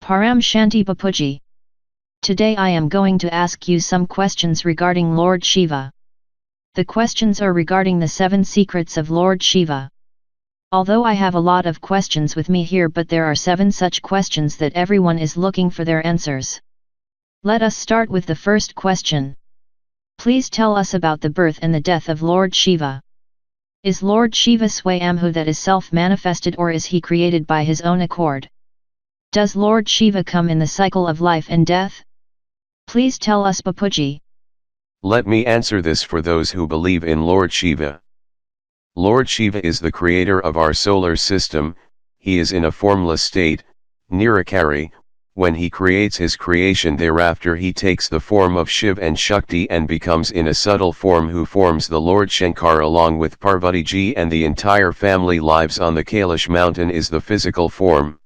Param Shanti Bapuji. Today I am going to ask you some questions regarding Lord Shiva. The questions are regarding the 7 secrets of Lord Shiva. Although I have a lot of questions with me here, but there are 7 such questions that everyone is looking for their answers. Let us start with the first question. Please tell us about the birth and the death of Lord Shiva. Is Lord Shiva Swayambhu, that is self-manifested, or is he created by his own accord? Does Lord Shiva come in the cycle of life and death? Please tell us, Bapuji. Let me answer this for those who believe in Lord Shiva. Lord Shiva is the creator of our solar system. He is in a formless state, Nirakari. When he creates his creation, thereafter he takes the form of Shiva and Shakti and becomes in a subtle form who forms the Lord Shankar along with Parvatiji, and the entire family lives on the Kailash mountain is the physical form.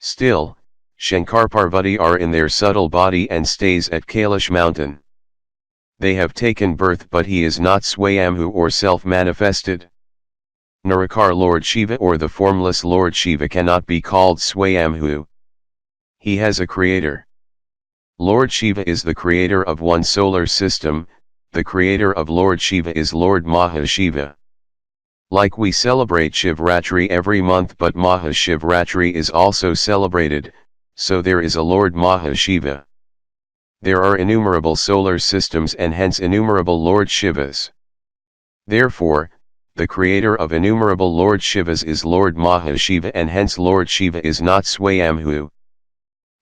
Still, Shankar Parvati are in their subtle body and stays at Kailash mountain. They have taken birth, but he is not Swayambhu or self-manifested. Nirakar Lord Shiva or the formless Lord Shiva cannot be called Swayambhu. He has a creator. Lord Shiva is the creator of one solar system. The creator of Lord Shiva is Lord Mahashiva. Like we celebrate Shivratri every month, but Mahashivratri is also celebrated, so there is a Lord Mahashiva. There are innumerable solar systems and hence innumerable Lord Shivas. Therefore, the creator of innumerable Lord Shivas is Lord Mahashiva, and hence Lord Shiva is not Swayambhu.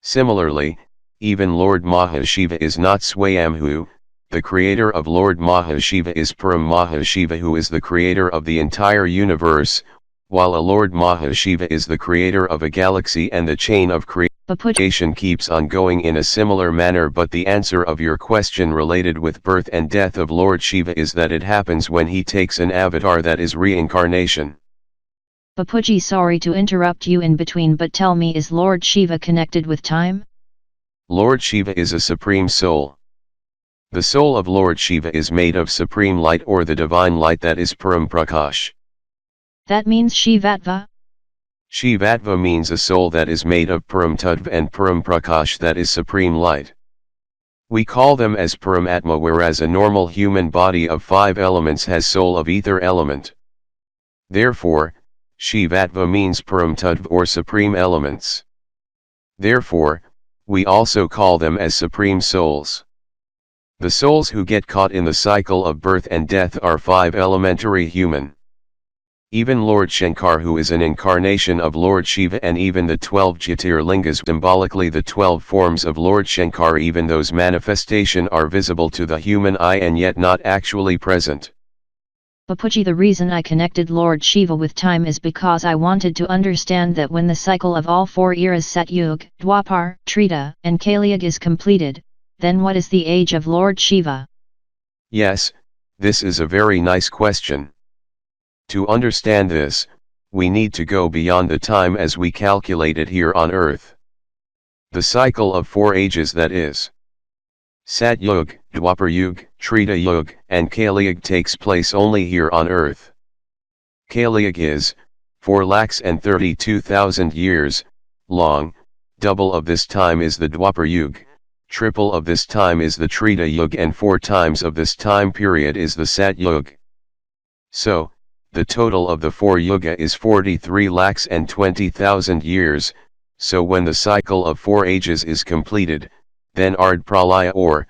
Similarly, even Lord Mahashiva is not Swayambhu. The creator of Lord Mahashiva is Param Mahashiva, who is the creator of the entire universe, while a Lord Mahashiva is the creator of a galaxy, and the chain of creation keeps on going in a similar manner. But the answer of your question related with birth and death of Lord Shiva is that it happens when he takes an avatar, that is reincarnation. Bapuji, sorry to interrupt you in between, but tell me, is Lord Shiva connected with time? Lord Shiva is a supreme soul. The soul of Lord Shiva is made of supreme light, or the divine light, that is Param Prakash. That means Shivatva? Shivatva means a soul that is made of Param Tattva and Param Prakash, that is supreme light. We call them as Param Atma, whereas a normal human body of 5 elements has soul of ether element. Therefore, Shivatva means Param Tattva or supreme elements. Therefore, we also call them as supreme souls. The souls who get caught in the cycle of birth and death are 5 elementary human. Even Lord Shankar, who is an incarnation of Lord Shiva, and even the 12 Jyotirlingas, symbolically the 12 forms of Lord Shankar, even those manifestation are visible to the human eye and yet not actually present. Bapuji, the reason I connected Lord Shiva with time is because I wanted to understand that when the cycle of all 4 eras Satyug, Dwapar, Treta, and Kaliyug is completed, then what is the age of Lord Shiva? Yes, this is a very nice question. To understand this, we need to go beyond the time as we calculate it here on earth. The cycle of 4 ages, that is Satyug, Dwapar-yug, Treta-yug, and Kaliyug, takes place only here on earth. Kaliyug is 4,32,000 years long. Double of this time is the Dwapar-yug, triple of this time is the Treta-yug, and 4 times of this time period is the Satyug. So, the total of the 4 yuga is 43,20,000 years. So when the cycle of 4 ages is completed, then Ard Pralaya, or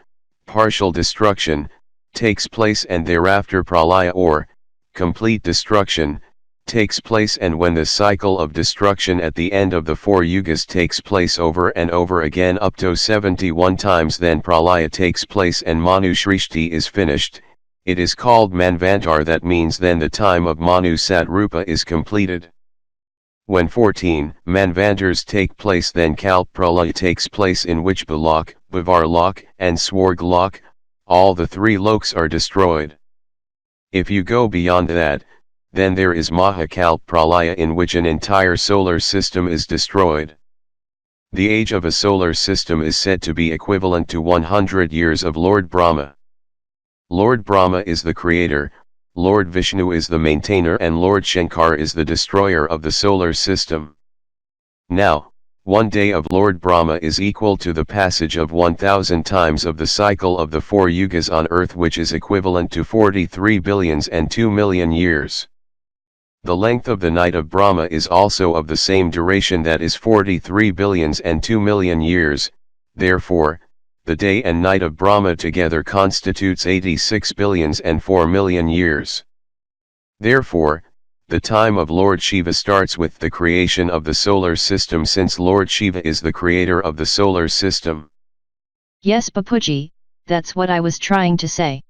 partial destruction, takes place, and thereafter Pralaya, or complete destruction, takes place. And when the cycle of destruction at the end of the 4 yugas takes place over and over again up to 71 times, then Pralaya takes place and Manu Shrishti is finished. It is called Manvantar. That means then the time of Manu Satrupa is completed. When 14 Manvantars take place, then Kalp Pralaya takes place, in which Bhulok, Bhavarlok, and Swarglok, all the 3 loks are destroyed. If you go beyond that, then there is Mahakalp Pralaya, in which an entire solar system is destroyed. The age of a solar system is said to be equivalent to 100 years of Lord Brahma. Lord Brahma is the creator, Lord Vishnu is the maintainer, and Lord Shankar is the destroyer of the solar system. Now, One day of Lord Brahma is equal to the passage of 1000 times of the cycle of the 4 yugas on earth, which is equivalent to 43 billions and 2 million years. The length of the night of Brahma is also of the same duration, that is 43 billions and 2 million years, therefore, the day and night of Brahma together constitutes 86 billions and 4 million years. Therefore, the time of Lord Shiva starts with the creation of the solar system, since Lord Shiva is the creator of the solar system. Yes, Bapuji, that's what I was trying to say.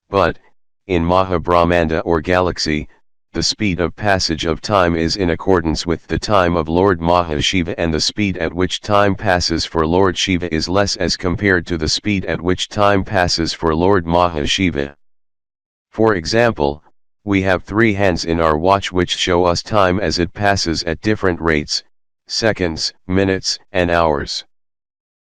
But, in Mahabrahmanda or galaxy, the speed of passage of time is in accordance with the time of Lord Mahashiva, and the speed at which time passes for Lord Shiva is less as compared to the speed at which time passes for Lord Mahashiva. For example, we have 3 hands in our watch which show us time as it passes at different rates, seconds, minutes, and hours.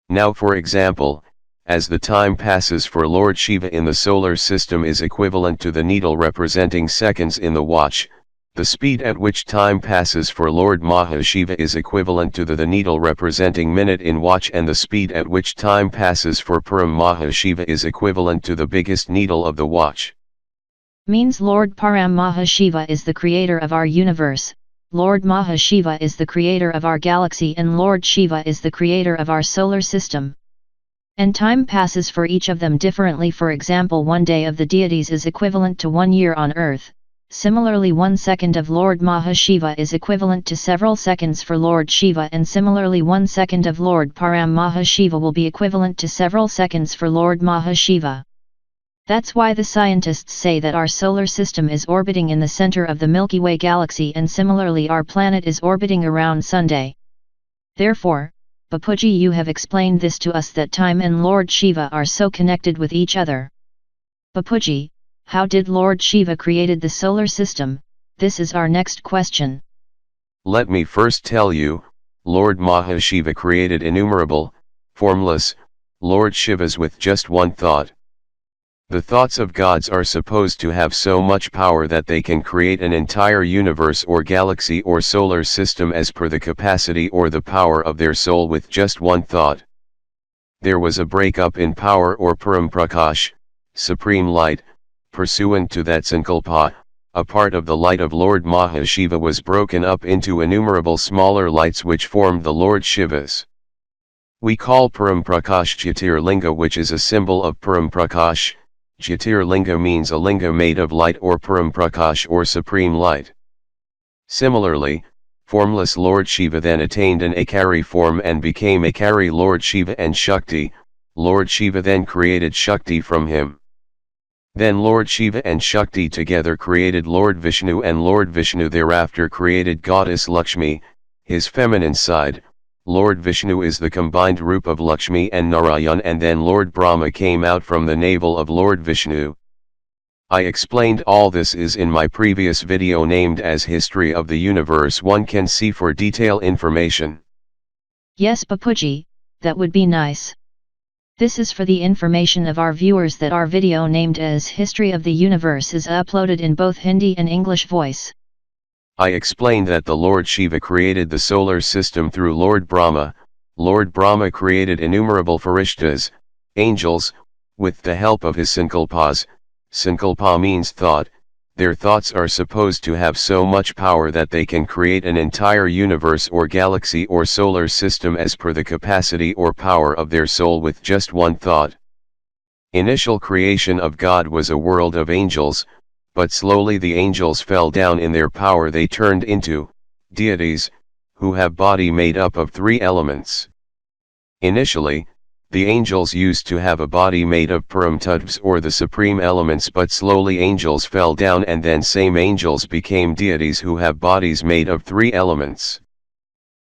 Now, for example, as the time passes for Lord Shiva in the solar system is equivalent to the needle representing seconds in the watch, the speed at which time passes for Lord Mahashiva is equivalent to the needle representing minute in watch, and the speed at which time passes for Param Mahashiva is equivalent to the biggest needle of the watch. Means Lord Param Mahashiva is the creator of our universe, Lord Mahashiva is the creator of our galaxy, and Lord Shiva is the creator of our solar system. And time passes for each of them differently. For example, 1 day of the deities is equivalent to 1 year on earth. Similarly, 1 second of Lord Mahashiva is equivalent to several seconds for Lord Shiva, and similarly 1 second of Lord Param Mahashiva will be equivalent to several seconds for Lord Mahashiva. That's why the scientists say that our solar system is orbiting in the center of the Milky Way galaxy, and similarly our planet is orbiting around Sunday. Therefore, Bapuji, you have explained this to us, that time and Lord Shiva are so connected with each other. Bapuji, how did Lord Shiva created the solar system? This is our next question. Let me first tell you, Lord Mahashiva created innumerable, formless, Lord Shivas with just one thought. The thoughts of gods are supposed to have so much power that they can create an entire universe or galaxy or solar system as per the capacity or the power of their soul with just one thought. There was a break-up in power or Param Prakash, supreme light, pursuant to that Sankalpa, a part of the light of Lord Mahashiva was broken up into innumerable smaller lights which formed the Lord Shivas. We call Param Prakash Jyotirlinga, which is a symbol of Param Prakash. Jyotirlinga means a linga made of light or Param Prakash or supreme light. Similarly, formless Lord Shiva then attained an Akari form and became Akari Lord Shiva and Shakti. Lord Shiva then created Shakti from him. Then Lord Shiva and Shakti together created Lord Vishnu, and Lord Vishnu thereafter created Goddess Lakshmi, his feminine side. Lord Vishnu is the combined root of Lakshmi and Narayan, and then Lord Brahma came out from the navel of Lord Vishnu. I explained all this is in my previous video named as History of the Universe. One can see for detail information. Yes, Bapuji, that would be nice. This is for the information of our viewers that our video named as History of the Universe is uploaded in both Hindi and English voice. I explained that the Lord Shiva created the solar system through Lord Brahma. Lord Brahma created innumerable Farishtas, angels, with the help of his Sankalpas. Sankalpa means thought. Their thoughts are supposed to have so much power that they can create an entire universe or galaxy or solar system as per the capacity or power of their soul with just one thought. Initial creation of God was a world of angels, but slowly the angels fell down in their power. They turned into deities, who have body made up of 3 elements. Initially, the angels used to have a body made of Param Tattvas or the supreme elements, but slowly angels fell down, and then same angels became deities who have bodies made of 3 elements.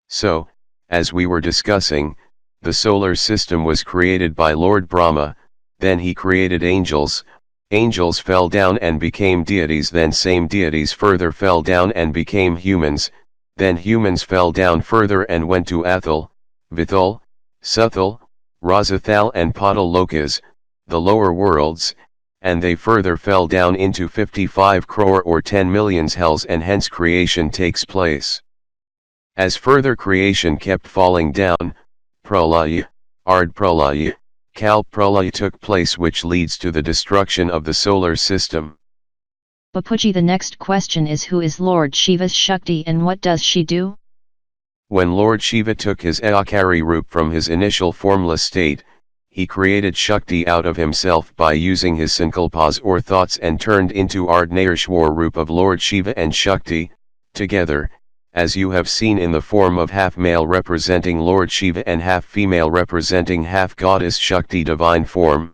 So, as we were discussing, the solar system was created by Lord Brahma, then he created angels. Angels fell down and became deities, then same deities further fell down and became humans, then humans fell down further and went to Athal, Vithal, Suthal, Razathal and Patal Lokas, the lower worlds, and they further fell down into 55 crore or 10 millions hells, and hence creation takes place. As further creation kept falling down, pralaya, ard pralaya, kal pralaya took place, which leads to the destruction of the solar system. Bapuji, the next question is, who is Lord Shiva's Shakti and what does she do? When Lord Shiva took his shakari roop from his initial formless state, he created Shakti out of himself by using his sankalpas or thoughts and turned into Ardnayeshwar roop of Lord Shiva and Shakti, together, as you have seen, in the form of half male representing Lord Shiva and half female representing half goddess Shakti divine form.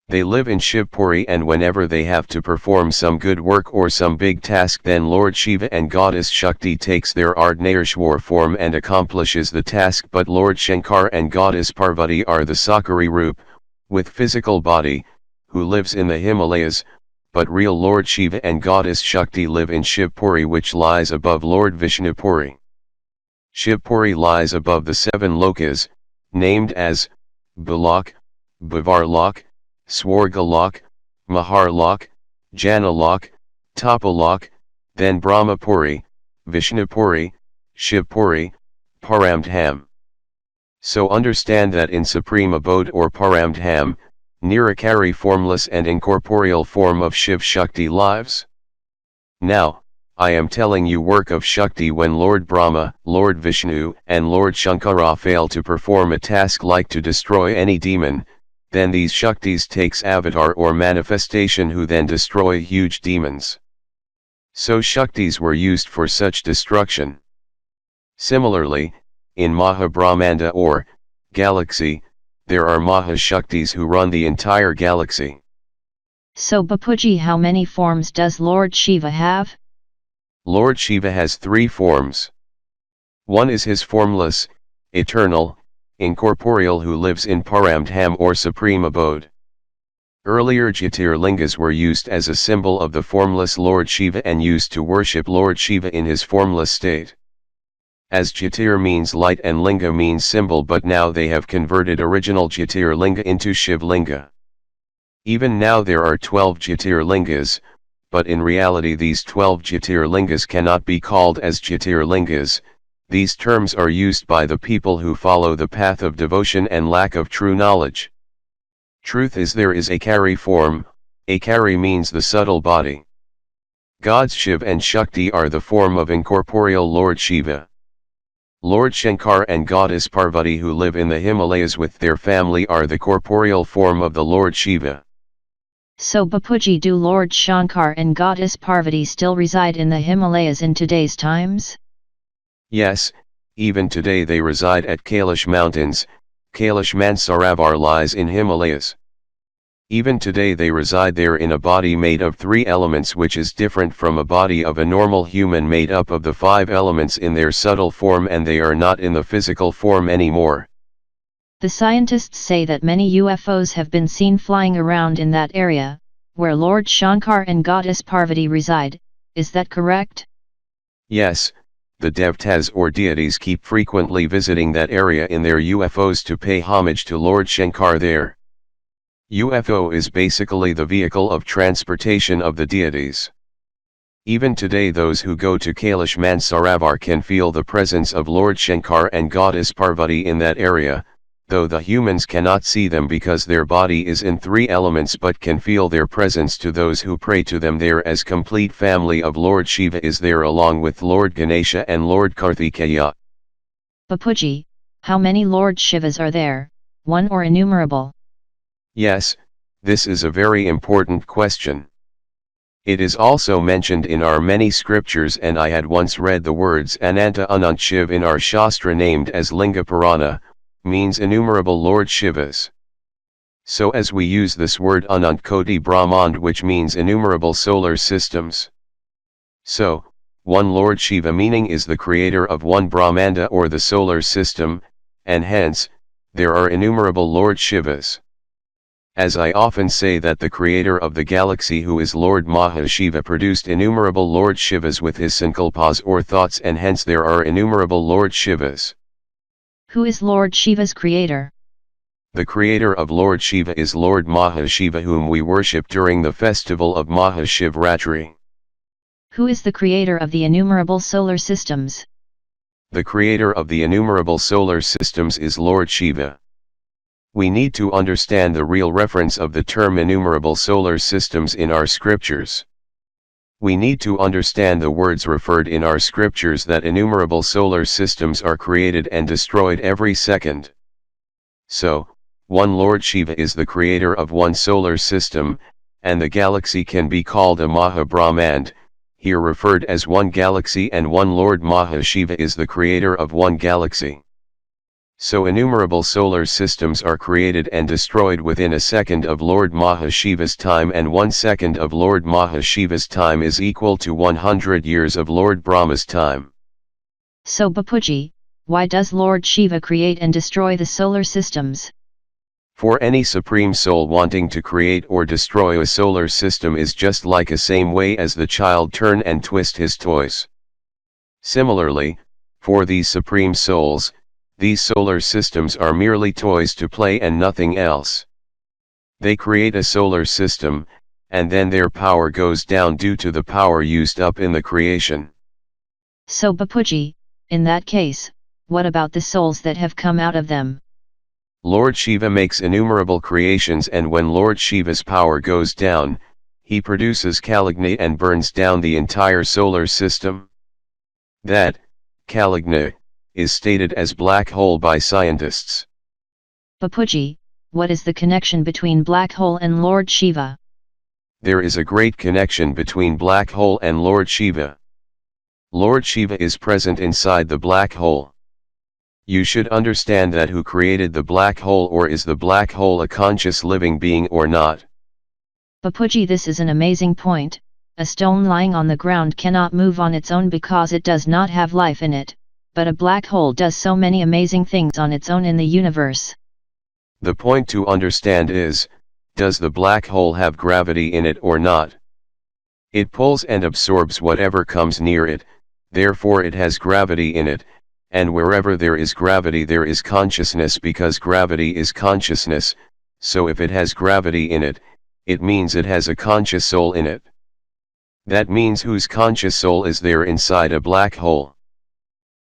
They live in Shivpuri, and whenever they have to perform some good work or some big task, then Lord Shiva and Goddess Shakti takes their Ardnayeshwar form and accomplishes the task, but Lord Shankar and Goddess Parvati are the Shakari roop, with physical body, who lives in the Himalayas, but real Lord Shiva and Goddess Shakti live in Shivpuri, which lies above Lord Vishnupuri. Shivpuri lies above the 7 lokas, named as Bulok, Bhavarlok, Swargalok, Maharlok, Janalok, Tapalok, then Brahmapuri, Vishnupuri, Shivpuri, Paramdham. So understand that in supreme abode or Paramdham, Nirakari formless and incorporeal form of Shiv Shakti lives. Now, I am telling you work of Shakti when Lord Brahma, Lord Vishnu and Lord Shankara fail to perform a task like to destroy any demon, then these Shaktis takes avatar or manifestation who then destroy huge demons. So Shaktis were used for such destruction. Similarly, in Mahabrahmanda or galaxy, there are Mahashaktis who run the entire galaxy. So Bapuji, how many forms does Lord Shiva have? Lord Shiva has 3 forms. One is his formless, eternal, incorporeal who lives in Paramdham or supreme abode. Earlier Jyotirlingas were used as a symbol of the formless Lord Shiva and used to worship Lord Shiva in his formless state. As Jyotir means light and Linga means symbol, but now they have converted original Jyotirlinga into Shivlinga. Even now there are 12 Jyotirlingas, but in reality these 12 Jyotirlingas cannot be called as Jyotirlingas. These terms are used by the people who follow the path of devotion and lack of true knowledge. Truth is, there is a Akari form. Akari means the subtle body. Gods Shiv and Shakti are the form of incorporeal Lord Shiva. Lord Shankar and Goddess Parvati who live in the Himalayas with their family are the corporeal form of the Lord Shiva. So Bapuji, do Lord Shankar and Goddess Parvati still reside in the Himalayas in today's times? Yes, even today they reside at Kailash Mountains. Kailash Mansarovar lies in Himalayas. Even today they reside there in a body made of 3 elements, which is different from a body of a normal human made up of the 5 elements in their subtle form, and they are not in the physical form anymore. The scientists say that many UFOs have been seen flying around in that area, where Lord Shankar and Goddess Parvati reside. Is that correct? Yes. The devtas or deities keep frequently visiting that area in their UFOs to pay homage to Lord Shankar there. UFO is basically the vehicle of transportation of the deities. Even today those who go to Kailash Mansarovar can feel the presence of Lord Shankar and Goddess Parvati in that area, though the humans cannot see them because their body is in 3 elements, but can feel their presence to those who pray to them there, as complete family of Lord Shiva is there along with Lord Ganesha and Lord Kartikeya. Bapuji, how many Lord Shivas are there, one or innumerable? Yes, this is a very important question. It is also mentioned in our many scriptures, and I had once read the words Ananta Anant Shiv in our Shastra named as Linga Purana, means innumerable Lord Shivas. So as we use this word Anant Koti Brahmand, which means innumerable solar systems. So, one Lord Shiva meaning is the creator of one Brahmanda or the solar system, and hence, there are innumerable Lord Shivas. As I often say that the creator of the galaxy who is Lord Mahashiva produced innumerable Lord Shivas with his sankalpas or thoughts, and hence there are innumerable Lord Shivas. Who is Lord Shiva's creator? The creator of Lord Shiva is Lord Mahashiva, whom we worship during the festival of Mahashivratri. Who is the creator of the innumerable solar systems? The creator of the innumerable solar systems is Lord Shiva. We need to understand the real reference of the term innumerable solar systems in our scriptures. We need to understand the words referred in our scriptures that innumerable solar systems are created and destroyed every second. So, one Lord Shiva is the creator of one solar system, and the galaxy can be called a Maha-Brahmand, here referred as one galaxy, and one Lord Maha-Shiva is the creator of one galaxy. So innumerable solar systems are created and destroyed within a second of Lord Maha-Shiva's time, and 1 second of Lord Maha-Shiva's time is equal to 100 years of Lord Brahma's time. So Bapuji, why does Lord Shiva create and destroy the solar systems? For any supreme soul wanting to create or destroy a solar system is just like a same way as the child turn and twist his toys. Similarly, for these supreme souls, these solar systems are merely toys to play and nothing else. They create a solar system, and then their power goes down due to the power used up in the creation. So Bapuji, in that case, what about the souls that have come out of them? Lord Shiva makes innumerable creations, and when Lord Shiva's power goes down, he produces Kalagni and burns down the entire solar system. That, Kalagni, is stated as black hole by scientists. Bapuji, what is the connection between black hole and Lord Shiva? There is a great connection between black hole and Lord Shiva. Lord Shiva is present inside the black hole. You should understand that who created the black hole, or is the black hole a conscious living being or not? Bapuji, this is an amazing point. A stone lying on the ground cannot move on its own because it does not have life in it, but a black hole does so many amazing things on its own in the universe. The point to understand is, does the black hole have gravity in it or not? It pulls and absorbs whatever comes near it, therefore it has gravity in it. And wherever there is gravity there is consciousness, because gravity is consciousness, so if it has gravity in it, it means it has a conscious soul in it. That means whose conscious soul is there inside a black hole?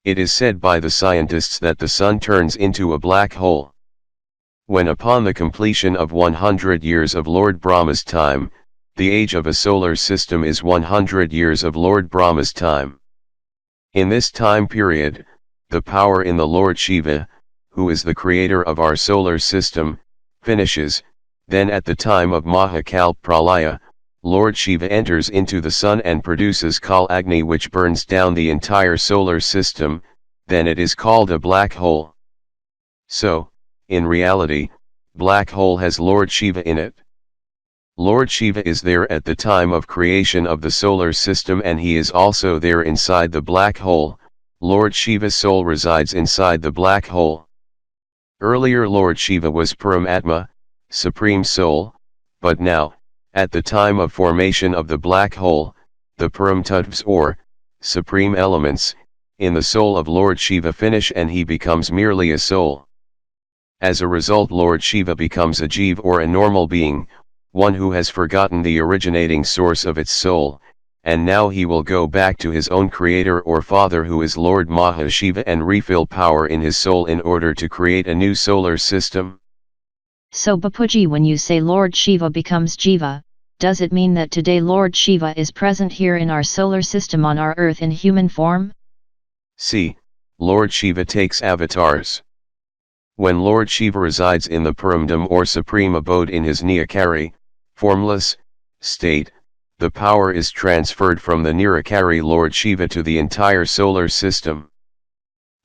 It is said by the scientists that the sun turns into a black hole. When upon the completion of 100 years of Lord Brahma's time, the age of a solar system is 100 years of Lord Brahma's time. In this time period, the power in the Lord Shiva, who is the creator of our solar system, finishes. Then at the time of Mahakal Pralaya, Lord Shiva enters into the sun and produces Kal Agni, which burns down the entire solar system. Then it is called a black hole. So, in reality, black hole has Lord Shiva in it. Lord Shiva is there at the time of creation of the solar system, and he is also there inside the black hole. Lord Shiva's soul resides inside the black hole. Earlier Lord Shiva was Param Atma, Supreme Soul, but now, at the time of formation of the black hole, the Param Tattvas, or Supreme Elements, in the soul of Lord Shiva finish and he becomes merely a soul. As a result Lord Shiva becomes a Jiva, or a normal being, one who has forgotten the originating source of its soul, and now he will go back to his own creator or father, who is Lord Maha-Shiva, and refill power in his soul in order to create a new solar system. So Bapuji, when you say Lord Shiva becomes Jiva, does it mean that today Lord Shiva is present here in our solar system on our earth in human form? See, Lord Shiva takes avatars. When Lord Shiva resides in the Paramdam or supreme abode in his Niyakari, formless, state, the power is transferred from the Nirakari Lord Shiva to the entire solar system.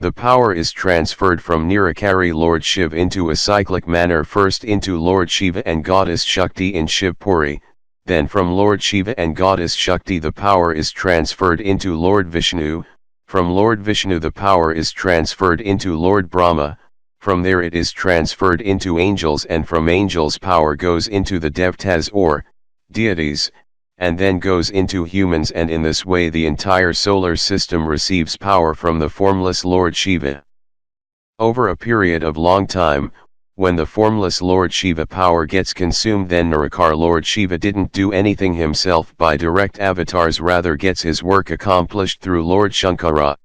The power is transferred from Nirakari Lord Shiva into a cyclic manner, first into Lord Shiva and Goddess Shakti in Shivpuri, then from Lord Shiva and Goddess Shakti the power is transferred into Lord Vishnu, from Lord Vishnu the power is transferred into Lord Brahma, from there it is transferred into angels, and from angels power goes into the Devtas or deities, and then goes into humans, and in this way the entire solar system receives power from the formless Lord Shiva. Over a period of long time, when the formless Lord Shiva power gets consumed, then Nirakar Lord Shiva didn't do anything himself by direct avatars, rather gets his work accomplished through Lord Shankara.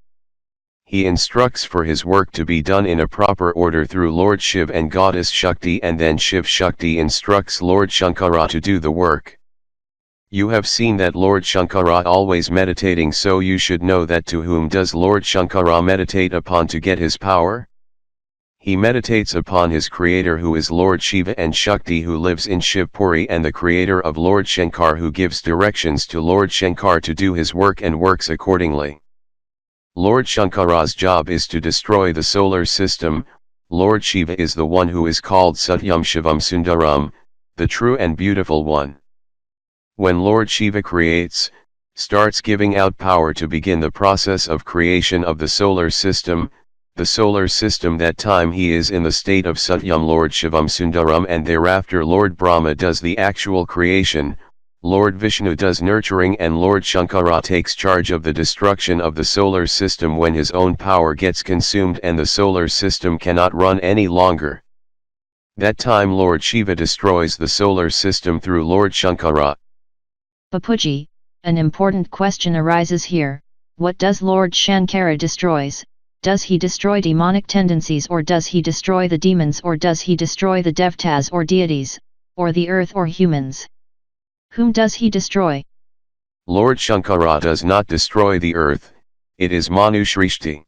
He instructs for his work to be done in a proper order through Lord Shiv and Goddess Shakti, and then Shiv Shakti instructs Lord Shankara to do the work. You have seen that Lord Shankara always meditating, so you should know that to whom does Lord Shankara meditate upon to get his power? He meditates upon his creator, who is Lord Shiva and Shakti, who lives in Shivpuri, and the creator of Lord Shankar, who gives directions to Lord Shankar to do his work and works accordingly. Lord Shankara's job is to destroy the solar system. Lord Shiva is the one who is called Satyam Shivam Sundaram, the true and beautiful one. When Lord Shiva creates, starts giving out power to begin the process of creation of the solar system, that time he is in the state of Satyam Lord Shivam Sundaram, and thereafter Lord Brahma does the actual creation, Lord Vishnu does nurturing, and Lord Shankara takes charge of the destruction of the solar system when his own power gets consumed and the solar system cannot run any longer. That time Lord Shiva destroys the solar system through Lord Shankara. Bapuji, an important question arises here: what does Lord Shankara destroys? Does he destroy demonic tendencies, or does he destroy the demons, or does he destroy the devtas or deities, or the earth or humans? Whom does he destroy? Lord Shankara does not destroy the earth, it is Manu Shrishti.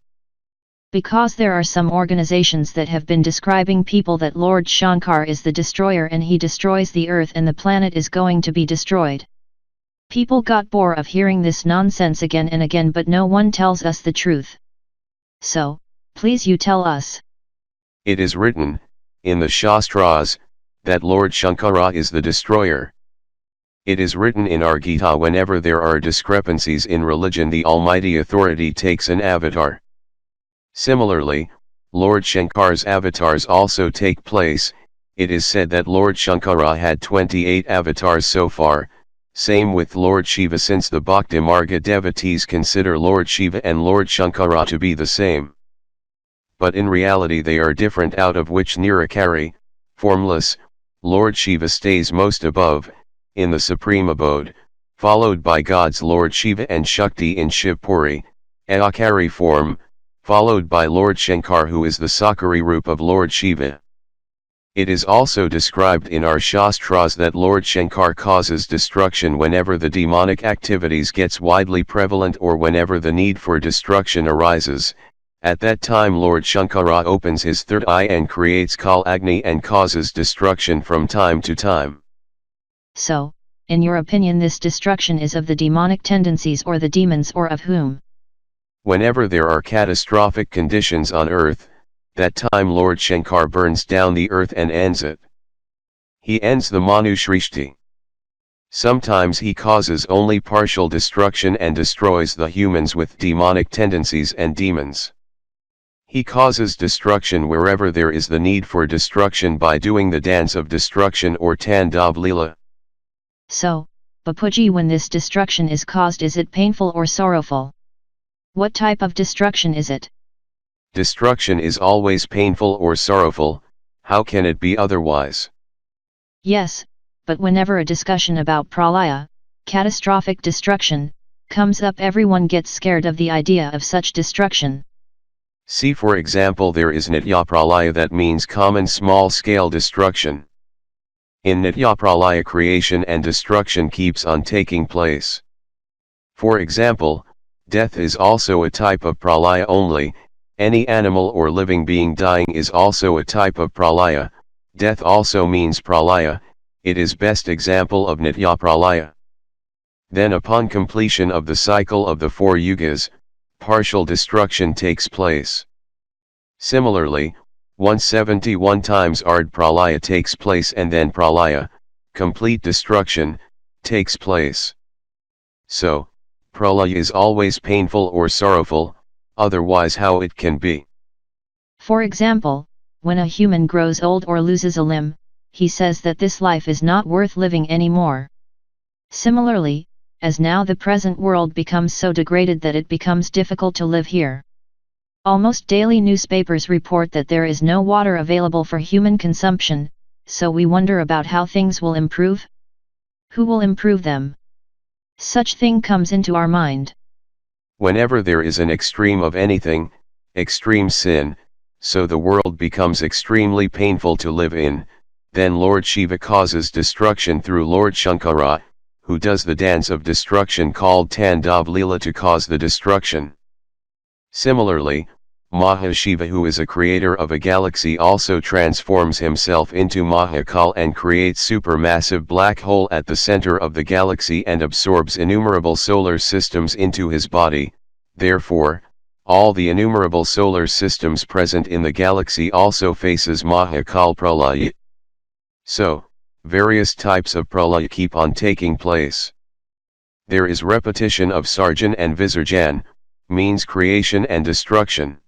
Because there are some organizations that have been describing people that Lord Shankar is the destroyer and he destroys the earth and the planet is going to be destroyed. People got bored of hearing this nonsense again and again, but no one tells us the truth. So, please you tell us. It is written, in the Shastras, that Lord Shankara is the destroyer. It is written in our Geeta, whenever there are discrepancies in religion, the Almighty Authority takes an avatar. Similarly, Lord Shankar's avatars also take place. It is said that Lord Shankara had 28 avatars so far. Same with Lord Shiva, since the Bhakti Marga devotees consider Lord Shiva and Lord Shankara to be the same. But in reality they are different, out of which Nirakari, formless, Lord Shiva stays most above, in the supreme abode, followed by gods Lord Shiva and Shakti in Shivpuri, Akari form, followed by Lord Shankar, who is the Sakari Roop of Lord Shiva. It is also described in our Shastras that Lord Shankar causes destruction whenever the demonic activities gets widely prevalent, or whenever the need for destruction arises. At that time Lord Shankara opens his third eye and creates Kal Agni and causes destruction from time to time. So, in your opinion, this destruction is of the demonic tendencies or the demons, or of whom? Whenever there are catastrophic conditions on earth, that time Lord Shankar burns down the earth and ends it. He ends the Manu Shrishti. Sometimes he causes only partial destruction and destroys the humans with demonic tendencies and demons. He causes destruction wherever there is the need for destruction by doing the dance of destruction or Tandav Leela. So, Bapuji, when this destruction is caused, is it painful or sorrowful? What type of destruction is it? Destruction is always painful or sorrowful. How can it be otherwise? Yes, but whenever a discussion about pralaya, catastrophic destruction, comes up, everyone gets scared of the idea of such destruction. See, for example, there is Nitya Pralaya, that means common small-scale destruction. In Nitya Pralaya, creation and destruction keeps on taking place. For example, death is also a type of pralaya only. Any animal or living being dying is also a type of pralaya. Death also means pralaya. It is best example of Nitya Pralaya. Then upon completion of the cycle of the 4 yugas, partial destruction takes place. Similarly, 171 times Ard Pralaya takes place, and then Pralaya, complete destruction, takes place. So, Pralaya is always painful or sorrowful, otherwise how it can be? For example, when a human grows old or loses a limb, he says that this life is not worth living anymore. Similarly, as now the present world becomes so degraded that it becomes difficult to live here. Almost daily newspapers report that there is no water available for human consumption, so we wonder about how things will improve. Who will improve them? Such thing comes into our mind. Whenever there is an extreme of anything, extreme sin, so the world becomes extremely painful to live in. Then Lord Shiva causes destruction through Lord Shankara, who does the dance of destruction called Tandava Leela to cause the destruction. Similarly, Mahashiva, who is a creator of a galaxy, also transforms himself into Mahakal and creates supermassive black hole at the center of the galaxy and absorbs innumerable solar systems into his body. Therefore, all the innumerable solar systems present in the galaxy also faces Mahakal Pralaya. So, various types of Pralaya keep on taking place. There is repetition of Sarjan and Visarjan, means creation and destruction.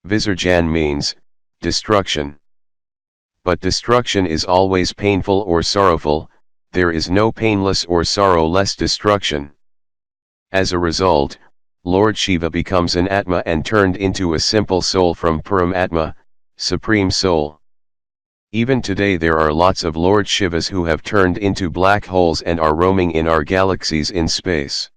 Visarjan means destruction. But destruction is always painful or sorrowful, there is no painless or sorrowless destruction. As a result, Lord Shiva becomes an Atma and turned into a simple soul from Param Atma, Supreme Soul. Even today there are lots of Lord Shivas who have turned into black holes and are roaming in our galaxies in space.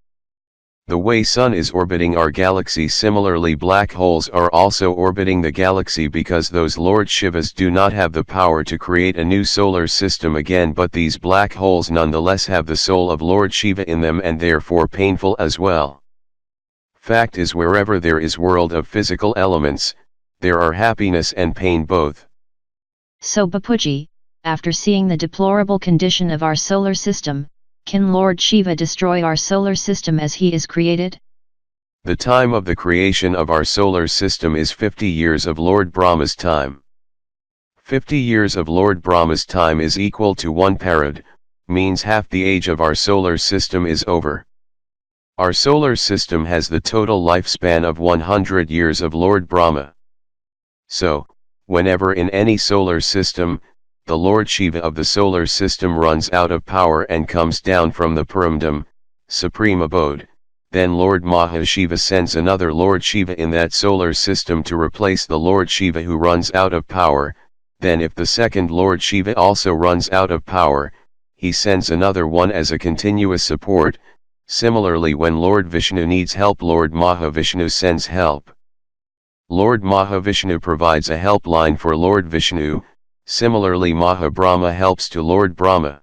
The way Sun is orbiting our galaxy, similarly black holes are also orbiting the galaxy, because those Lord Shivas do not have the power to create a new solar system again, but these black holes nonetheless have the soul of Lord Shiva in them and therefore painful as well. Fact is, wherever there is world of physical elements, there are happiness and pain both. So Bapuji, after seeing the deplorable condition of our solar system, can Lord Shiva destroy our solar system as he is created? The time of the creation of our solar system is 50 years of Lord Brahma's time. 50 years of Lord Brahma's time is equal to 1 parad, means half the age of our solar system is over. Our solar system has the total lifespan of 100 years of Lord Brahma. So, whenever in any solar system, the Lord Shiva of the solar system runs out of power and comes down from the Paramdam, supreme abode, then Lord Mahashiva sends another Lord Shiva in that solar system to replace the Lord Shiva who runs out of power. Then if the second Lord Shiva also runs out of power, he sends another one as a continuous support. Similarly, when Lord Vishnu needs help, Lord Mahavishnu sends help. Lord Mahavishnu provides a helpline for Lord Vishnu. Similarly, Mahabrahma helps to Lord Brahma.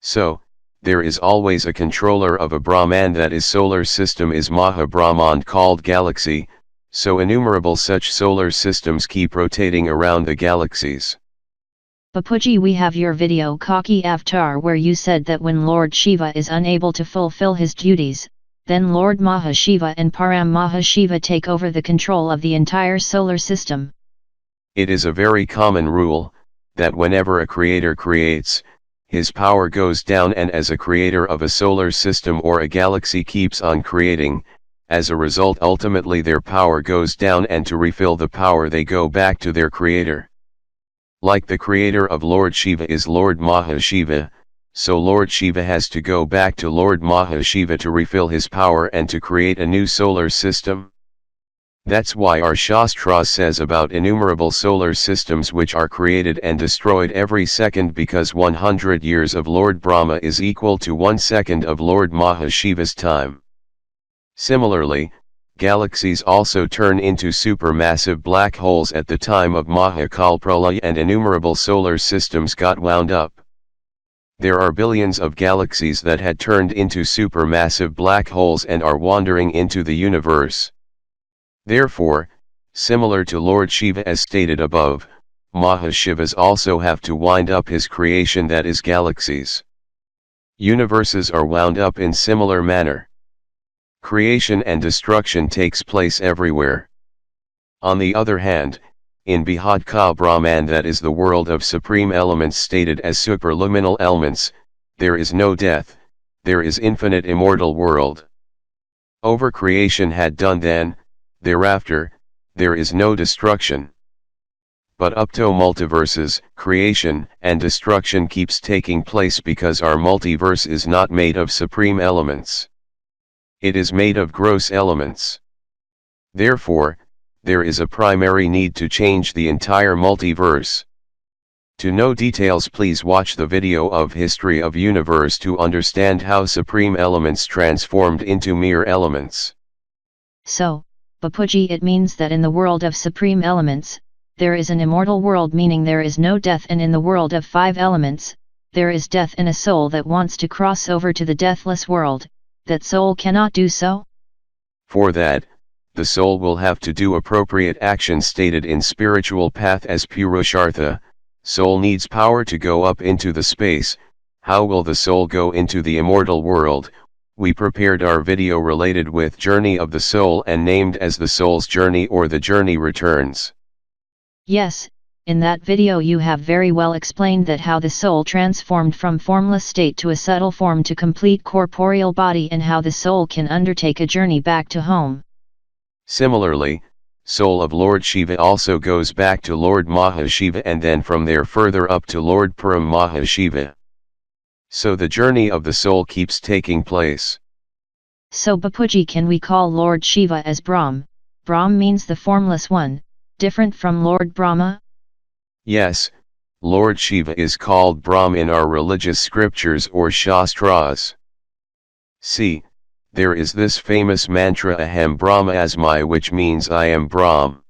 So, there is always a controller of a Brahman, that is solar system is Mahabrahman called galaxy, so innumerable such solar systems keep rotating around the galaxies. Bapuji, we have your video Kaki Avatar where you said that when Lord Shiva is unable to fulfill his duties, then Lord Mahashiva and Param Mahashiva take over the control of the entire solar system. It is a very common rule, that whenever a creator creates, his power goes down, and as a creator of a solar system or a galaxy keeps on creating, as a result ultimately their power goes down, and to refill the power they go back to their creator. Like the creator of Lord Shiva is Lord Mahashiva, so Lord Shiva has to go back to Lord Mahashiva to refill his power and to create a new solar system. That's why our Shastra says about innumerable solar systems which are created and destroyed every second, because 100 years of Lord Brahma is equal to 1 second of Lord Mahashiva's time. Similarly, galaxies also turn into supermassive black holes at the time of Mahakal Pralaya, and innumerable solar systems got wound up. There are billions of galaxies that had turned into supermassive black holes and are wandering into the universe. Therefore, similar to Lord Shiva as stated above, Mahashivas also have to wind up his creation, that is galaxies. Universes are wound up in similar manner. Creation and destruction takes place everywhere. On the other hand, in Behad Ka Brahman, that is the world of supreme elements stated as superluminal elements, there is no death, there is infinite immortal world. Over creation had done then, thereafter, there is no destruction. But up to multiverses, creation and destruction keeps taking place, because our multiverse is not made of supreme elements. It is made of gross elements. Therefore, there is a primary need to change the entire multiverse. To know details, please watch the video of History of Universe to understand how supreme elements transformed into mere elements. So, Bapuji, it means that in the world of supreme elements, there is an immortal world, meaning there is no death, and in the world of 5 elements, there is death in a soul that wants to cross over to the deathless world. That soul cannot do so? For that, the soul will have to do appropriate actions stated in spiritual path as Purushartha. Soul needs power to go up into the space. How will the soul go into the immortal world? We prepared our video related with Journey of the Soul and named as the Soul's Journey or the Journey Returns. Yes, in that video you have very well explained that how the soul transformed from formless state to a subtle form to complete corporeal body, and how the soul can undertake a journey back to home. Similarly, soul of Lord Shiva also goes back to Lord Mahashiva and then from there further up to Lord Param Mahashiva. So the journey of the soul keeps taking place. So Bapuji, can we call Lord Shiva as Brahm? Brahm means the formless one, different from Lord Brahma? Yes, Lord Shiva is called Brahm in our religious scriptures or Shastras. See, there is this famous mantra Aham Brahmasmi, which means I am Brahm.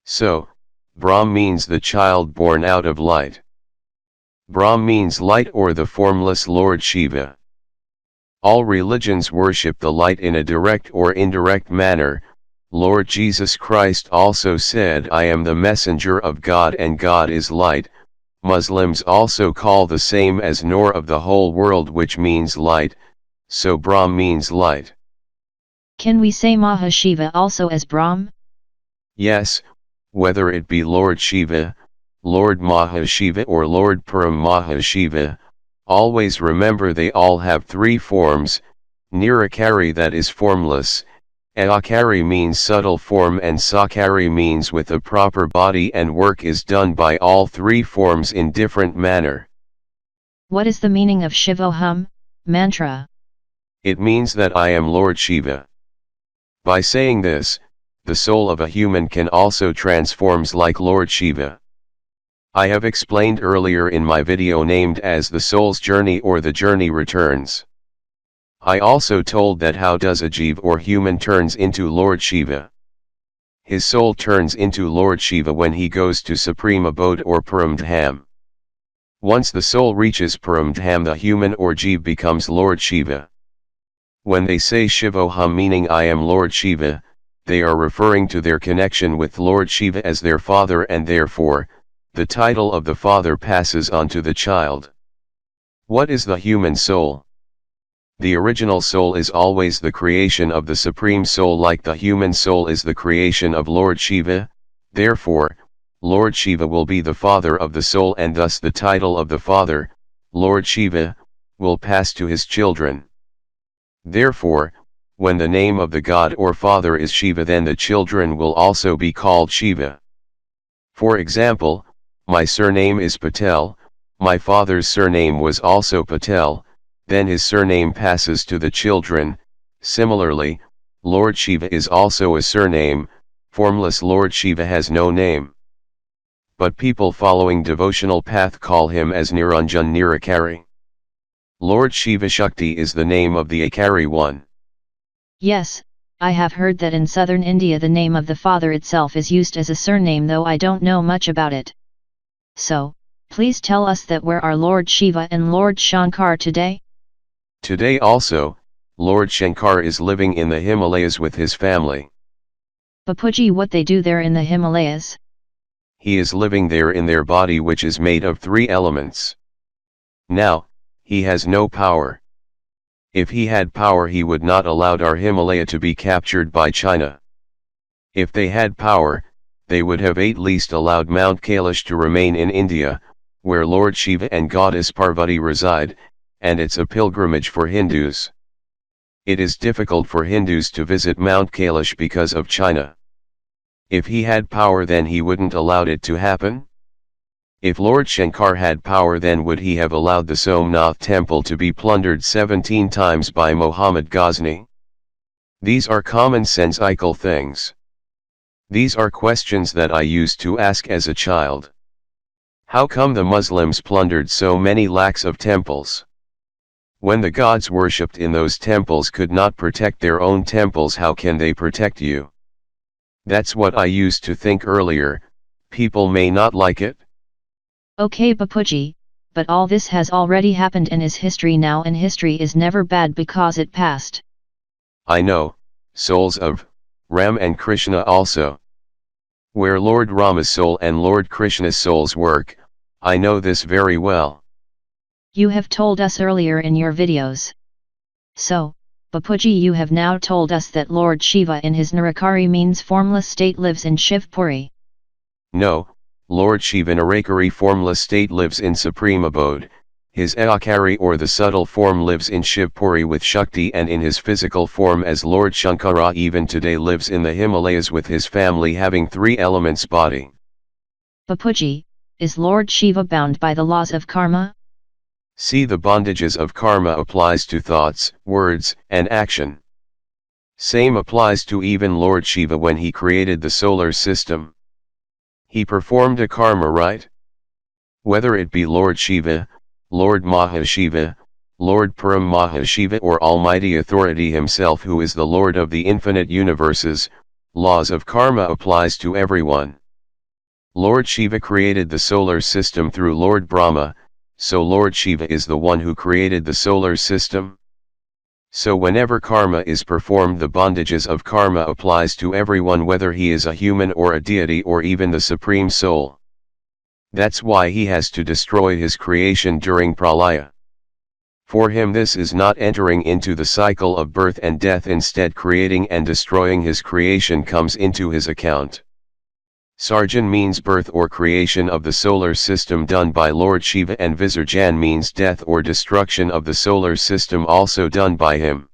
So, Brahm means the child born out of light. Brahm means light or the formless Lord Shiva. All religions worship the light in a direct or indirect manner. Lord Jesus Christ also said, I am the messenger of God and God is light. Muslims also call the same as Noor of the whole world, which means light, so Brahm means light. Can we say Mahashiva also as Brahm? Yes, whether it be Lord Shiva, Lord Mahashiva or Lord Param Mahashiva, always remember they all have 3 forms. Nirakari, that is formless, Akari means subtle form, and Sakari means with a proper body, and work is done by all 3 forms in different manner. What is the meaning of Shivoham mantra? It means that I am Lord Shiva. By saying this, the soul of a human can also transforms like Lord Shiva. I have explained earlier in my video named as the Soul's Journey or the Journey Returns. I also told that how does a Jiva or human turns into Lord Shiva. His soul turns into Lord Shiva when he goes to Supreme Abode or Paramdham. Once the soul reaches Paramdham, the human or Jiva becomes Lord Shiva. When they say Shivoham, meaning I am Lord Shiva, they are referring to their connection with Lord Shiva as their father, and therefore, the title of the father passes on to the child. What is the human soul? The original soul is always the creation of the Supreme Soul, like the human soul is the creation of Lord Shiva. Therefore, Lord Shiva will be the father of the soul, and thus the title of the father, Lord Shiva, will pass to his children. Therefore, when the name of the god or father is Shiva, then the children will also be called Shiva. For example, my surname is Patel, my father's surname was also Patel, then his surname passes to the children. Similarly, Lord Shiva is also a surname. Formless Lord Shiva has no name. But people following devotional path call him as Niranjan Nirakari. Lord Shiva Shakti is the name of the Akari one. Yes, I have heard that in southern India the name of the father itself is used as a surname, though I don't know much about it. So, please tell us that where are Lord Shiva and Lord Shankar today? Today also, Lord Shankar is living in the Himalayas with his family. Bapuji, what they do there in the Himalayas? He is living there in their body, which is made of 3 elements. Now, he has no power. If he had power, he would not allowed our Himalaya to be captured by China. If they had power, they would have at least allowed Mount Kailash to remain in India, where Lord Shiva and Goddess Parvati reside, and it's a pilgrimage for Hindus. It is difficult for Hindus to visit Mount Kailash because of China. If he had power, then he wouldn't allowed it to happen? If Lord Shankar had power, then would he have allowed the Somnath temple to be plundered 17 times by Muhammad Ghazni? These are common-sensical things. These are questions that I used to ask as a child. How come the Muslims plundered so many lakhs of temples? When the gods worshipped in those temples could not protect their own temples, how can they protect you? That's what I used to think earlier. People may not like it. Okay Bapuji, but all this has already happened and is history now, and history is never bad because it passed. I know, souls of Ram and Krishna also. Where Lord Rama's soul and Lord Krishna's souls work, I know this very well. You have told us earlier in your videos. So, Bapuji, you have now told us that Lord Shiva in his Nirakari means formless state lives in Shivpuri. No, Lord Shiva Nirakari formless state lives in supreme abode. His Akari or the subtle form lives in Shivpuri with Shakti, and in his physical form as Lord Shankara even today lives in the Himalayas with his family having 3 elements body. Bapuji, is Lord Shiva bound by the laws of karma? See, the bondages of karma applies to thoughts, words, and action. Same applies to even Lord Shiva when he created the solar system. He performed a karma, right? Whether it be Lord Shiva, Lord Mahashiva, Lord Param Mahashiva, or Almighty Authority himself who is the Lord of the infinite universes, laws of karma applies to everyone. Lord Shiva created the solar system through Lord Brahma, so Lord Shiva is the one who created the solar system. So whenever karma is performed, the bondages of karma applies to everyone, whether he is a human or a deity or even the Supreme Soul. That's why he has to destroy his creation during pralaya. For him this is not entering into the cycle of birth and death, instead creating and destroying his creation comes into his account. Sarjan means birth or creation of the solar system done by Lord Shiva, and Visarjan means death or destruction of the solar system also done by him.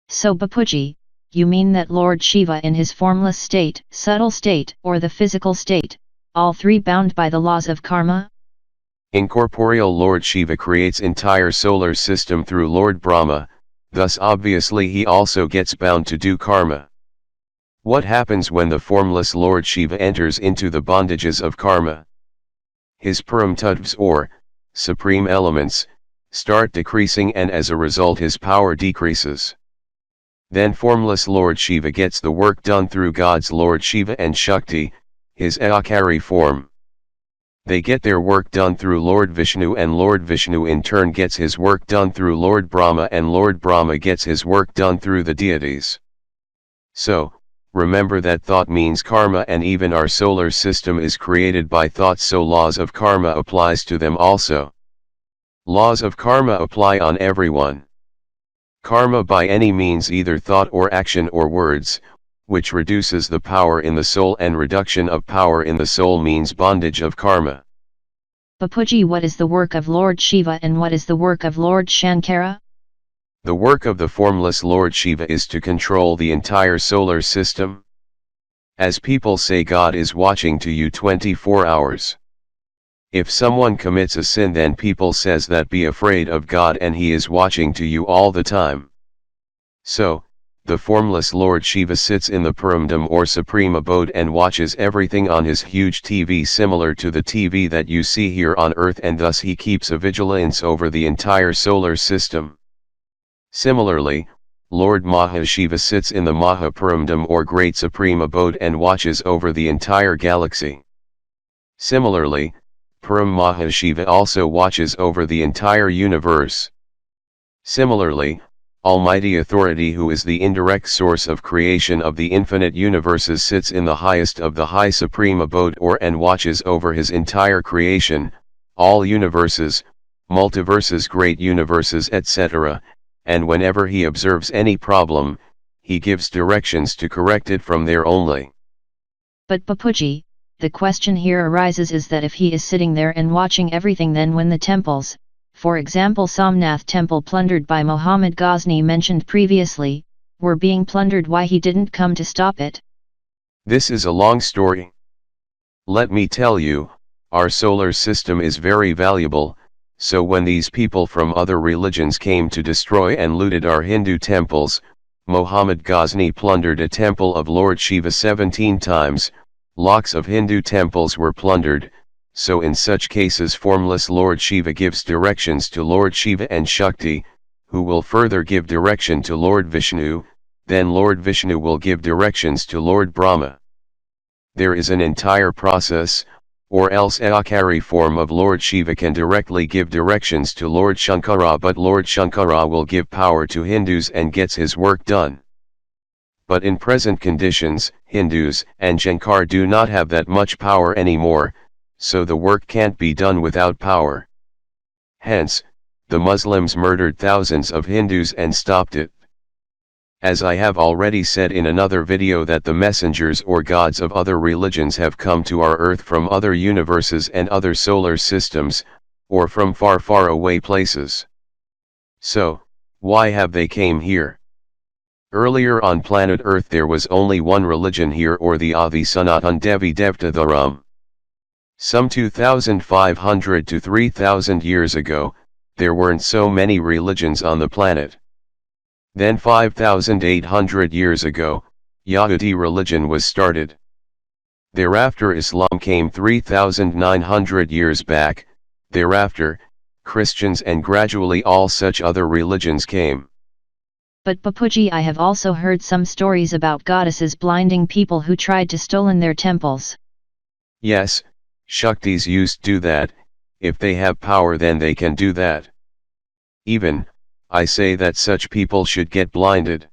So Bapuji, you mean that Lord Shiva in his formless state, subtle state, or the physical state, all 3 bound by the laws of karma? Incorporeal Lord Shiva creates entire solar system through Lord Brahma, thus obviously he also gets bound to do karma. What happens when the formless Lord Shiva enters into the bondages of karma? His Param tattvas or supreme elements start decreasing, and as a result his power decreases. Then formless Lord Shiva gets the work done through God's Lord Shiva and Shakti, his Akari form. They get their work done through Lord Vishnu, and Lord Vishnu in turn gets his work done through Lord Brahma, and Lord Brahma gets his work done through the deities. So, remember that thought means karma, and even our solar system is created by thoughts, so laws of karma applies to them also. Laws of karma apply on everyone. Karma by any means, either thought or action or words, which reduces the power in the soul, and reduction of power in the soul means bondage of karma. Bapuji, what is the work of Lord Shiva and what is the work of Lord Shankara? The work of the formless Lord Shiva is to control the entire solar system. As people say, God is watching to you 24 hours. If someone commits a sin, then people says that be afraid of God and he is watching to you all the time. So, the formless Lord Shiva sits in the Paramdam or supreme abode and watches everything on his huge TV, similar to the TV that you see here on earth, and thus he keeps a vigilance over the entire solar system. Similarly, Lord Mahashiva sits in the Mahaparamdam or Great Supreme Abode and watches over the entire galaxy. Similarly, Param Mahashiva also watches over the entire universe. Similarly, Almighty Authority, who is the indirect source of creation of the infinite universes, sits in the highest of the high supreme abode or and watches over his entire creation, all universes, multiverses, great universes, etc., and whenever he observes any problem, he gives directions to correct it from there only. But Bapuji, the question here arises is that if he is sitting there and watching everything, then when the temples, for example Somnath temple plundered by Muhammad Ghazni mentioned previously, were being plundered, why he didn't come to stop it? This is a long story. Let me tell you, our solar system is very valuable, so when these people from other religions came to destroy and looted our Hindu temples, Muhammad Ghazni plundered a temple of Lord Shiva 17 times, lakhs of Hindu temples were plundered. So in such cases formless Lord Shiva gives directions to Lord Shiva and Shakti, who will further give direction to Lord Vishnu, then Lord Vishnu will give directions to Lord Brahma. there is an entire process, or else a shakari form of Lord Shiva can directly give directions to Lord Shankara, but Lord Shankara will give power to Hindus and gets his work done. But in present conditions, Hindus and Shankar do not have that much power anymore, so the work can't be done without power. Hence, the Muslims murdered thousands of Hindus and stopped it. As I have already said in another video, that the messengers or gods of other religions have come to our earth from other universes and other solar systems, or from far far away places. So, why have they came here? Earlier on planet Earth there was only one religion here, or the Adi Sanatan Devi Devta Dharam. Some 2,500 to 3,000 years ago, there weren't so many religions on the planet. Then 5,800 years ago, Yahudi religion was started. Thereafter Islam came 3,900 years back, thereafter, Christians, and gradually all such other religions came. But Bapuji, I have also heard some stories about goddesses blinding people who tried to stolen their temples. Yes, Shaktis used to do that. If they have power then they can do that. Even, I say that such people should get blinded.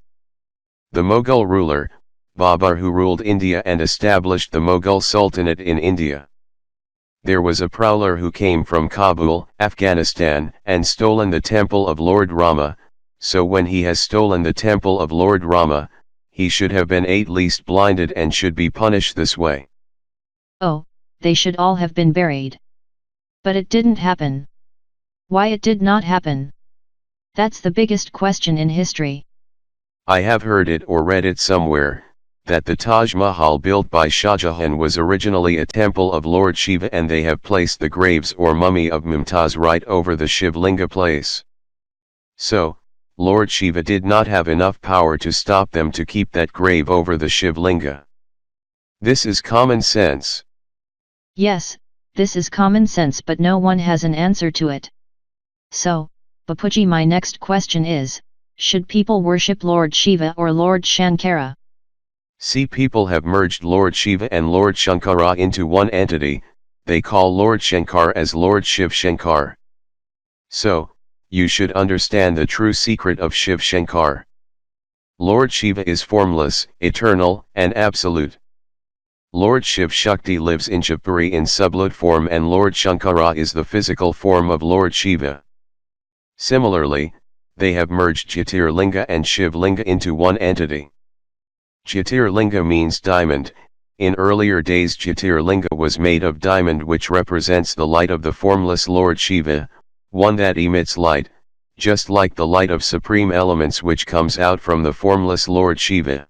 The Mughal ruler, Babur, who ruled India and established the Mughal Sultanate in India. There was a prowler who came from Kabul, Afghanistan, and stolen the temple of Lord Rama, so when he has stolen the temple of Lord Rama, he should have been at least blinded and should be punished this way. Oh, they should all have been buried. But it didn't happen. Why it did not happen? That's the biggest question in history. I have heard it or read it somewhere, that the Taj Mahal built by Shah Jahan was originally a temple of Lord Shiva, and they have placed the graves or mummy of Mumtaz right over the Shiv Linga place. So, Lord Shiva did not have enough power to stop them to keep that grave over the Shiv Linga. This is common sense. Yes, this is common sense, but no one has an answer to it. So, Bapuji, my next question is, should people worship Lord Shiva or Lord Shankara? See, people have merged Lord Shiva and Lord Shankara into one entity. They call Lord Shankar as Lord Shiv Shankar. So, you should understand the true secret of Shiv Shankar. Lord Shiva is formless, eternal, and absolute. Lord Shiv Shakti lives in Shivpuri in sublut form, and Lord Shankara is the physical form of Lord Shiva. Similarly, they have merged Jyotirlinga and Shiv Linga into one entity. Jyotirlinga means diamond. In earlier days Jyotirlinga was made of diamond, which represents the light of the formless Lord Shiva, one that emits light, just like the light of supreme elements which comes out from the formless Lord Shiva.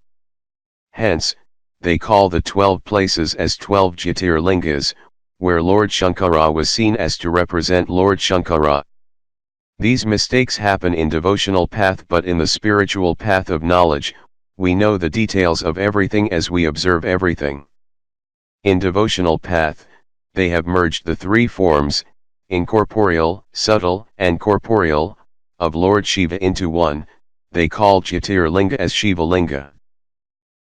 Hence, they call the 12 places as 12 Jyotirlingas, where Lord Shankara was seen as to represent Lord Shankara. These mistakes happen in devotional path, but in the spiritual path of knowledge, we know the details of everything as we observe everything. In devotional path, they have merged the three forms, incorporeal, subtle, and corporeal, of Lord Shiva into one. They call Jyotirlinga as Shiva Linga.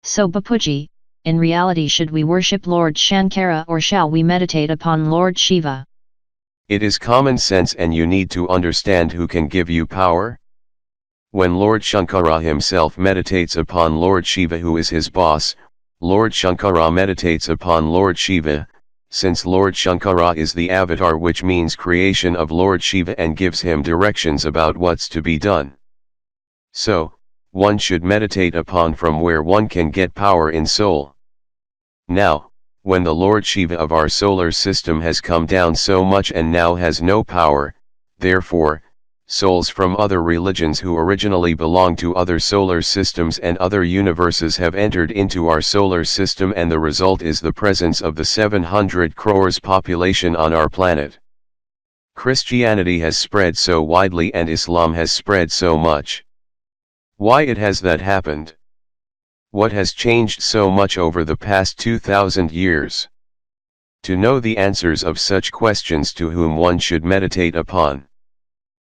So Bapuji, in reality, should we worship Lord Shankara or shall we meditate upon Lord Shiva? It is common sense, and you need to understand who can give you power. When Lord Shankara himself meditates upon Lord Shiva, who is his boss, Lord Shankara meditates upon Lord Shiva, since Lord Shankara is the avatar, which means creation of Lord Shiva, and gives him directions about what's to be done. So, one should meditate upon from where one can get power in soul. Now, when the Lord Shiva of our solar system has come down so much and now has no power, therefore, souls from other religions who originally belonged to other solar systems and other universes have entered into our solar system, and the result is the presence of the 700 crores population on our planet. Christianity has spread so widely and Islam has spread so much. Why it has that happened? What has changed so much over the past 2000 years? To know the answers of such questions, to whom one should meditate upon.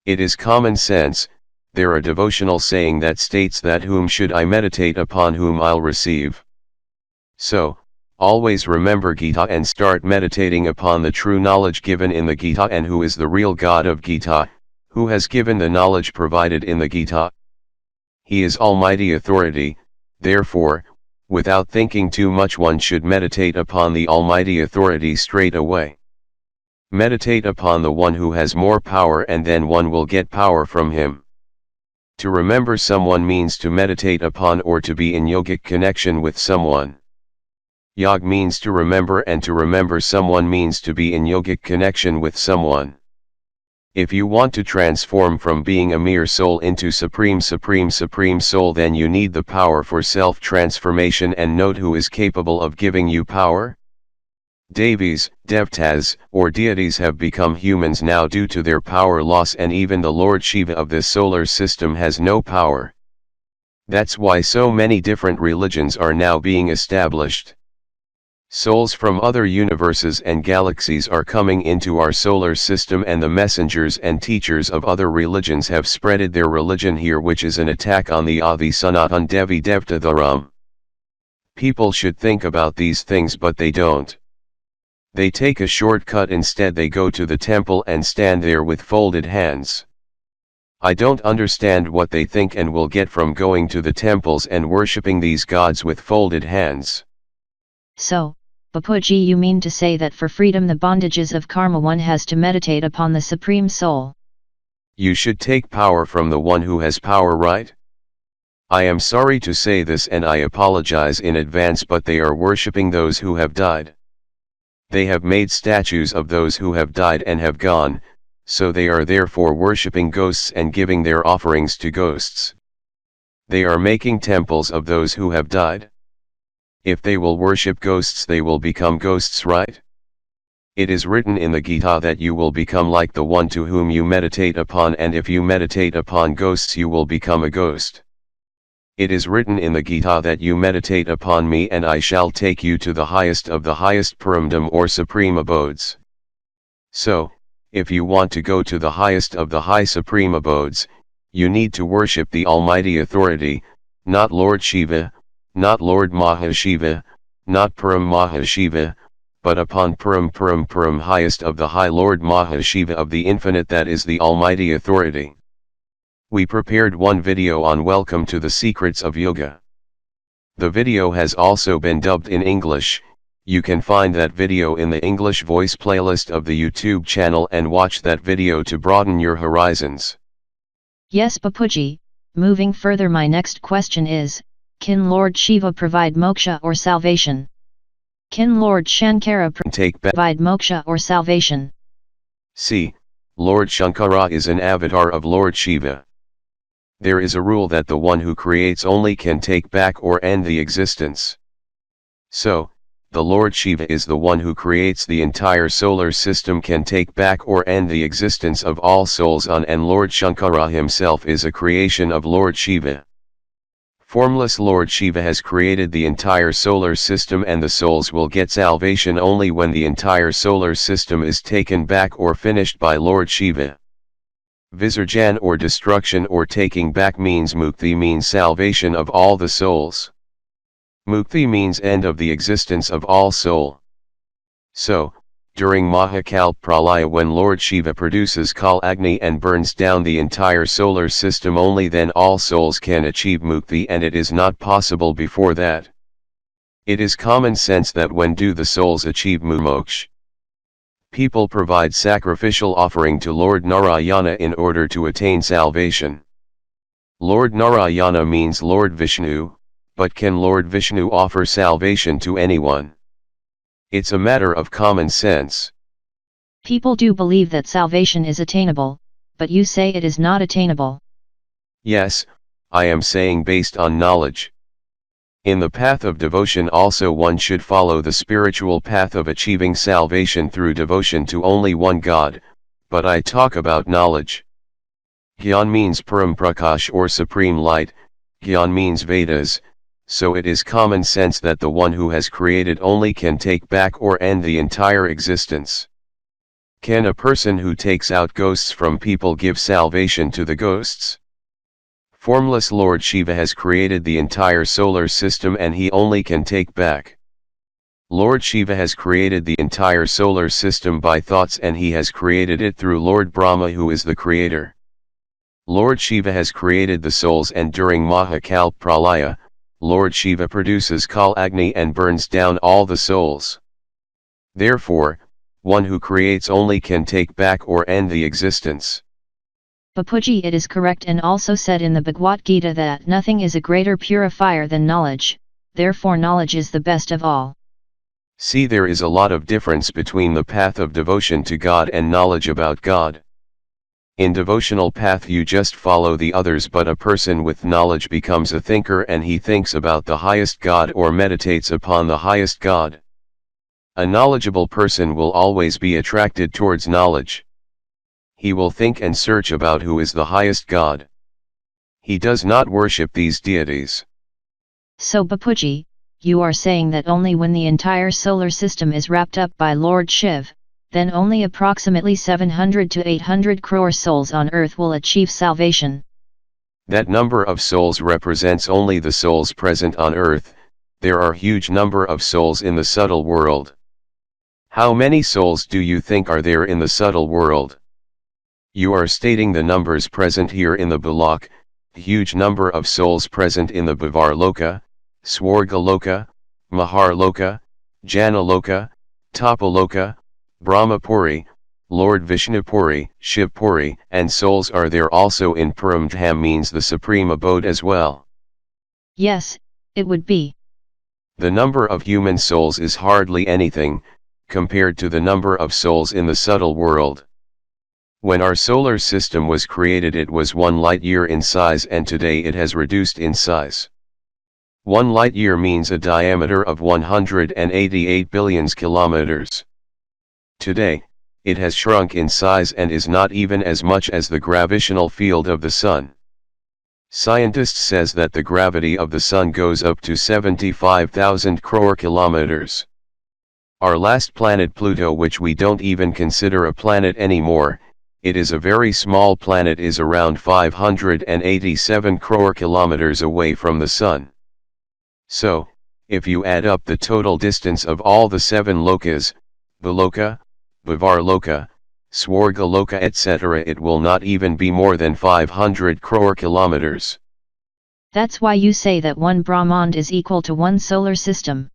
It is common sense. There are devotional saying that states that whom should I meditate upon, whom I'll receive. So, Always remember Geeta and start meditating upon the true knowledge given in the Geeta and who is the real God of Geeta, who has given the knowledge provided in the Geeta. He is Almighty Authority, therefore, without thinking too much one should meditate upon the Almighty Authority straight away. Meditate upon the one who has more power and then one will get power from him. To remember someone means to meditate upon or to be in yogic connection with someone. Yog means to remember and to remember someone means to be in yogic connection with someone. If you want to transform from being a mere soul into supreme soul, then you need the power for self-transformation, and note who is capable of giving you power. Devis, devtas, or deities have become humans now due to their power loss, and even the Lord Shiva of this solar system has no power. That's why so many different religions are now being established. Souls from other universes and galaxies are coming into our solar system, and the messengers and teachers of other religions have spreaded their religion here, which is an attack on the i.e.the Sanatan Devi Devta Dharam. People should think about these things, but they don't. They take a shortcut. Instead they go to the temple and stand there with folded hands. I don't understand what they think and will get from going to the temples and worshipping these gods with folded hands. So, Bapuji, you mean to say that for freedom the bondages of karma one has to meditate upon the Supreme Soul? You should take power from the one who has power, right? I am sorry to say this and I apologize in advance, but they are worshipping those who have died. They have made statues of those who have died and have gone, so they are therefore worshipping ghosts and giving their offerings to ghosts. They are making temples of those who have died. If they will worship ghosts, they will become ghosts, right? It is written in the Geeta that you will become like the one to whom you meditate upon, and if you meditate upon ghosts you will become a ghost. It is written in the Geeta that you meditate upon me and I shall take you to the highest of the highest Paramdam or supreme abodes. So, if you want to go to the highest of the high supreme abodes, you need to worship the Almighty Authority, not Lord Shiva, not Lord Mahashiva, not Param Mahashiva, but upon Param highest of the high Lord Mahashiva of the infinite, that is the Almighty Authority. We prepared one video on Welcome to the Secrets of Yoga. The video has also been dubbed in English. You can find that video in the English voice playlist of the YouTube channel and watch that video to broaden your horizons. Yes, Bapuji. Moving further, my next question is, can Lord Shiva provide moksha or salvation? Can Lord Shankara provide moksha or salvation? See, Lord Shankara is an avatar of Lord Shiva. There is a rule that the one who creates only can take back or end the existence. So, the Lord Shiva is the one who creates the entire solar system, can take back or end the existence of all souls on, and Lord Shankara himself is a creation of Lord Shiva. Formless Lord Shiva has created the entire solar system, and the souls will get salvation only when the entire solar system is taken back or finished by Lord Shiva. Visarjan or destruction or taking back means mukti, means salvation of all the souls. Mukti means end of the existence of all soul. So, during Mahakal Pralaya, when Lord Shiva produces Kal Agni and burns down the entire solar system, only then all souls can achieve mukti, and it is not possible before that. It is common sense that when do the souls achieve mumoksh? People provide sacrificial offering to Lord Narayana in order to attain salvation. Lord Narayana means Lord Vishnu, but can Lord Vishnu offer salvation to anyone? It's a matter of common sense. People do believe that salvation is attainable, but you say it is not attainable. Yes, I am saying based on knowledge. In the path of devotion also one should follow the spiritual path of achieving salvation through devotion to only one God, but I talk about knowledge. Gyan means Param Prakash or supreme light, Gyan means Vedas, so it is common sense that the one who has created only can take back or end the entire existence. Can a person who takes out ghosts from people give salvation to the ghosts? Formless Lord Shiva has created the entire solar system and he only can take back. Lord Shiva has created the entire solar system by thoughts, and he has created it through Lord Brahma, who is the creator. Lord Shiva has created the souls, and during Mahakal Pralaya, Lord Shiva produces Kal Agni and burns down all the souls. Therefore, one who creates only can take back or end the existence. Bapuji, it is correct, and also said in the Bhagavad Gita that nothing is a greater purifier than knowledge, therefore knowledge is the best of all. See, there is a lot of difference between the path of devotion to God and knowledge about God. In devotional path you just follow the others, but a person with knowledge becomes a thinker, and he thinks about the highest God or meditates upon the highest God. A knowledgeable person will always be attracted towards knowledge. He will think and search about who is the highest God. He does not worship these deities. So Bapuji, you are saying that only when the entire solar system is wrapped up by Lord Shiv, then only approximately 700 to 800 crore souls on earth will achieve salvation. That number of souls represents only the souls present on earth. There are huge number of souls in the subtle world. How many souls do you think are there in the subtle world? You are stating the numbers present here in the Bulak, huge number of souls present in the Bhavarloka, Swargaloka, Maharloka, Janaloka, Tapaloka, Brahmapuri, Lord Vishnupuri, Shivpuri, and souls are there also in Param. Dham means the supreme abode as well. Yes, it would be. The number of human souls is hardly anything, compared to the number of souls in the subtle world. When our solar system was created, it was 1 light year in size, and today it has reduced in size. 1 light year means a diameter of 188 billion kilometers. Today, it has shrunk in size and is not even as much as the gravitational field of the Sun. Scientists says that the gravity of the Sun goes up to 75,000 crore kilometers. Our last planet Pluto, which we don't even consider a planet anymore, it is a very small planet, is around 587 crore kilometers away from the Sun. So, if you add up the total distance of all the 7 lokas, Bhaloka, Bhavarloka, Swargaloka, etc., it will not even be more than 500 crore kilometers. That's why you say that 1 Brahmand is equal to 1 solar system.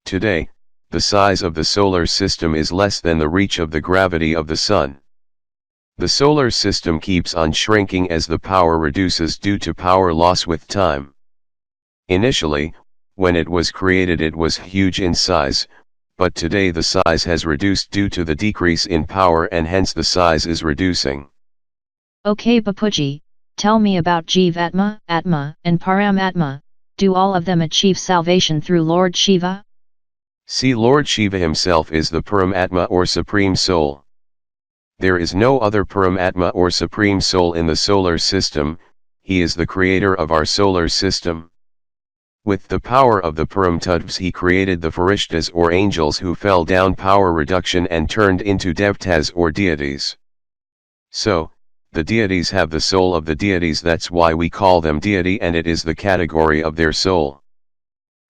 Today, the size of the solar system is less than the reach of the gravity of the Sun. The solar system keeps on shrinking as the power reduces due to power loss with time. Initially, when it was created, it was huge in size, but today the size has reduced due to the decrease in power, and hence the size is reducing. Okay Bapuji, tell me about Jivatma, Atma, and Paramatma. Do all of them achieve salvation through Lord Shiva? See, Lord Shiva himself is the Paramatma or Supreme Soul. There is no other Paramatma or Supreme Soul in the solar system. He is the creator of our solar system. With the power of the Param Tattvas he created the Farishtas or angels, who fell down power reduction and turned into Devtas or deities. So, the deities have the soul of the deities, that's why we call them deity, and it is the category of their soul.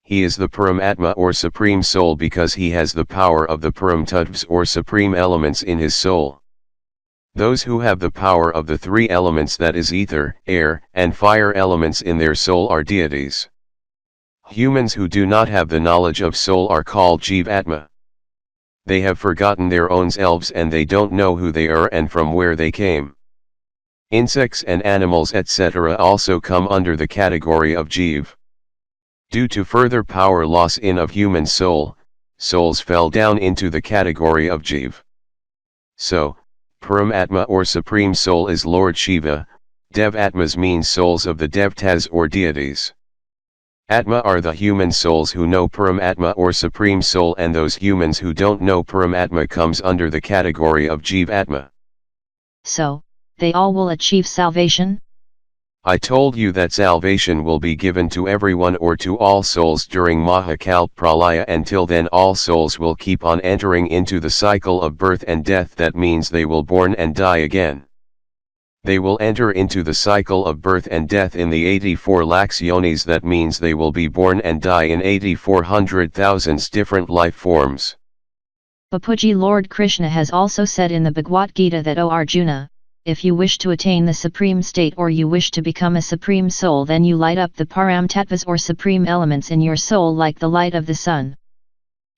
He is the Paramatma or Supreme Soul because he has the power of the Param Tattvas or supreme elements in his soul. Those who have the power of the 3 elements, that is ether, air, and fire elements in their soul, are deities. Humans who do not have the knowledge of soul are called Jivatma. They have forgotten their own selves, and they don't know who they are and from where they came. Insects and animals etc. also come under the category of Jiv. Due to further power loss in of human soul, souls fell down into the category of Jiv. So, Paramatma or Supreme Soul is Lord Shiva. Dev-Atmas means souls of the Devtas or deities. Atma are the human souls who know Paramatma or Supreme Soul, and those humans who don't know Paramatma comes under the category of Jivatma. So, they all will achieve salvation? I told you that salvation will be given to everyone or to all souls during Mahakal Pralaya. Until then all souls will keep on entering into the cycle of birth and death. That means they will born and die again. They will enter into the cycle of birth and death in the 84 lakhs yonis. That means they will be born and die in 8400,000 different life forms. Bapuji, Lord Krishna has also said in the Bhagavad Gita that, O Arjuna, if you wish to attain the supreme state or you wish to become a supreme soul, then you light up the Param tattvas or supreme elements in your soul like the light of the sun.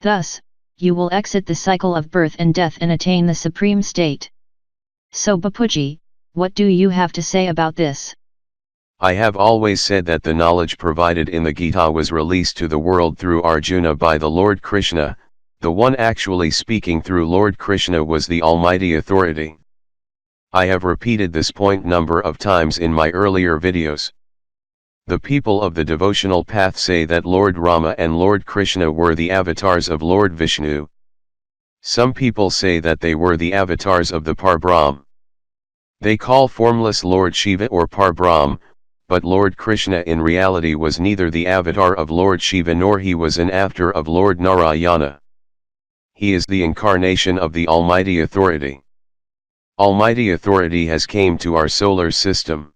Thus, you will exit the cycle of birth and death and attain the supreme state. So Bapuji, what do you have to say about this? I have always said that the knowledge provided in the Gita was released to the world through Arjuna by the Lord Krishna. The one actually speaking through Lord Krishna was the Almighty Authority. I have repeated this point number of times in my earlier videos. The people of the devotional path say that Lord Rama and Lord Krishna were the avatars of Lord Vishnu. Some people say that they were the avatars of the Parbrahm. They call formless Lord Shiva or Parbrahm, but Lord Krishna in reality was neither the avatar of Lord Shiva nor he was an avatar of Lord Narayana. He is the incarnation of the Almighty Authority. Almighty Authority has came to our solar system.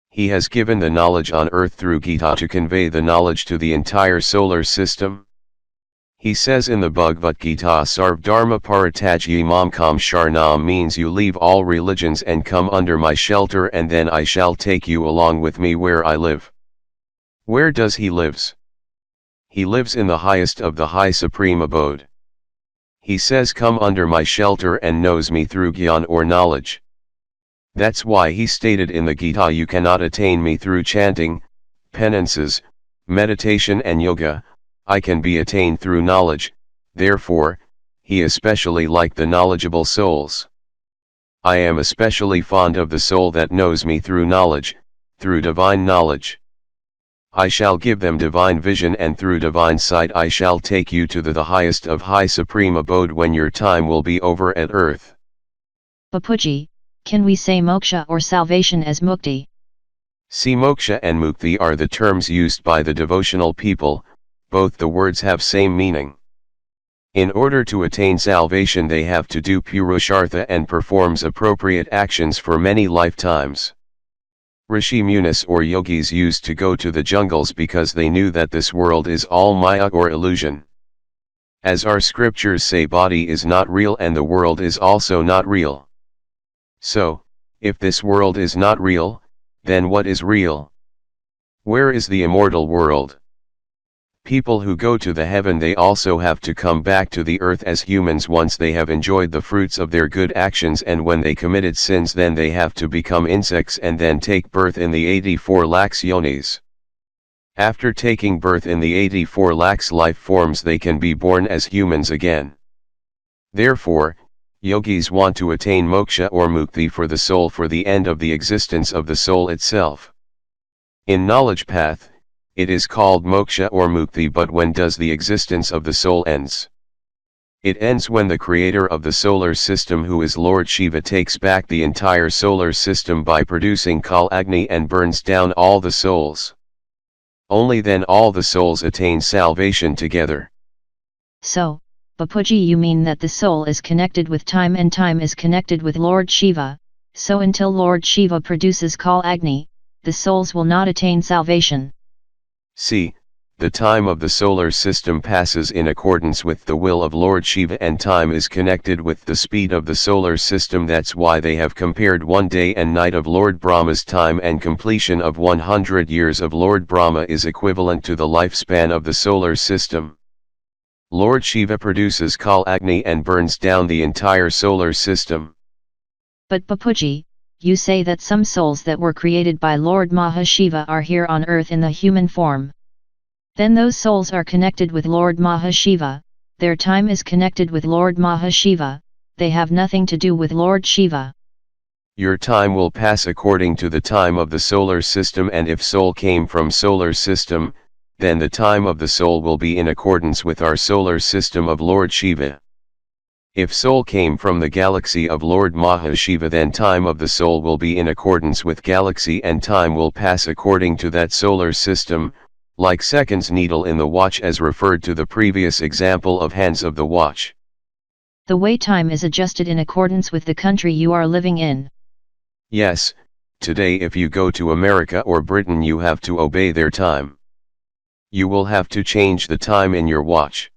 He has given the knowledge on earth through Gita to convey the knowledge to the entire solar system. He says in the Bhagavad Gita, Sarv Dharma Paratajyi Mamkam Sharnam, means you leave all religions and come under my shelter, and then I shall take you along with me where I live. Where does he lives? He lives in the highest of the high supreme abode. He says, come under my shelter and knows me through Gyan or knowledge. That's why he stated in the Gita, you cannot attain me through chanting, penances, meditation and yoga, I can be attained through knowledge. Therefore, he especially like the knowledgeable souls. I am especially fond of the soul that knows me through knowledge, through divine knowledge. I shall give them divine vision, and through divine sight I shall take you to the highest of high supreme abode when your time will be over at earth. Bapuji, can we say moksha or salvation as mukti? See, moksha and mukti are the terms used by the devotional people, both the words have same meaning. In order to attain salvation they have to do purushartha and performs appropriate actions for many lifetimes. Rishi Munis or yogis used to go to the jungles because they knew that this world is all maya or illusion. As our scriptures say, body is not real and the world is also not real. So, if this world is not real, then what is real? Where is the immortal world? People who go to the heaven, they also have to come back to the earth as humans once they have enjoyed the fruits of their good actions, and when they committed sins then they have to become insects and then take birth in the 84 lakhs yonis. After taking birth in the 84 lakhs life forms they can be born as humans again. Therefore, yogis want to attain moksha or mukti for the soul, for the end of the existence of the soul itself. In knowledge path, it is called moksha or mukti, but when does the existence of the soul ends? It ends when the creator of the solar system, who is Lord Shiva, takes back the entire solar system by producing Kal Agni and burns down all the souls. Only then all the souls attain salvation together. So, Bapuji, you mean that the soul is connected with time and time is connected with Lord Shiva, so until Lord Shiva produces Kal Agni, the souls will not attain salvation. See, the time of the solar system passes in accordance with the will of Lord Shiva, and time is connected with the speed of the solar system. That's why they have compared one day and night of Lord Brahma's time, and completion of 100 years of Lord Brahma is equivalent to the lifespan of the solar system. Lord Shiva produces Kal Agni and burns down the entire solar system. But Bapuji, you say that some souls that were created by Lord Mahashiva are here on earth in the human form. Then those souls are connected with Lord Mahashiva, their time is connected with Lord Mahashiva, they have nothing to do with Lord Shiva. Your time will pass according to the time of the solar system, and if soul came from solar system, then the time of the soul will be in accordance with our solar system of Lord Shiva. If soul came from the galaxy of Lord Mahashiva, then time of the soul will be in accordance with galaxy, and time will pass according to that solar system, like seconds needle in the watch, as referred to the previous example of hands of the watch. The way time is adjusted in accordance with the country you are living in. Yes, today if you go to America or Britain you have to obey their time. You will have to change the time in your watch.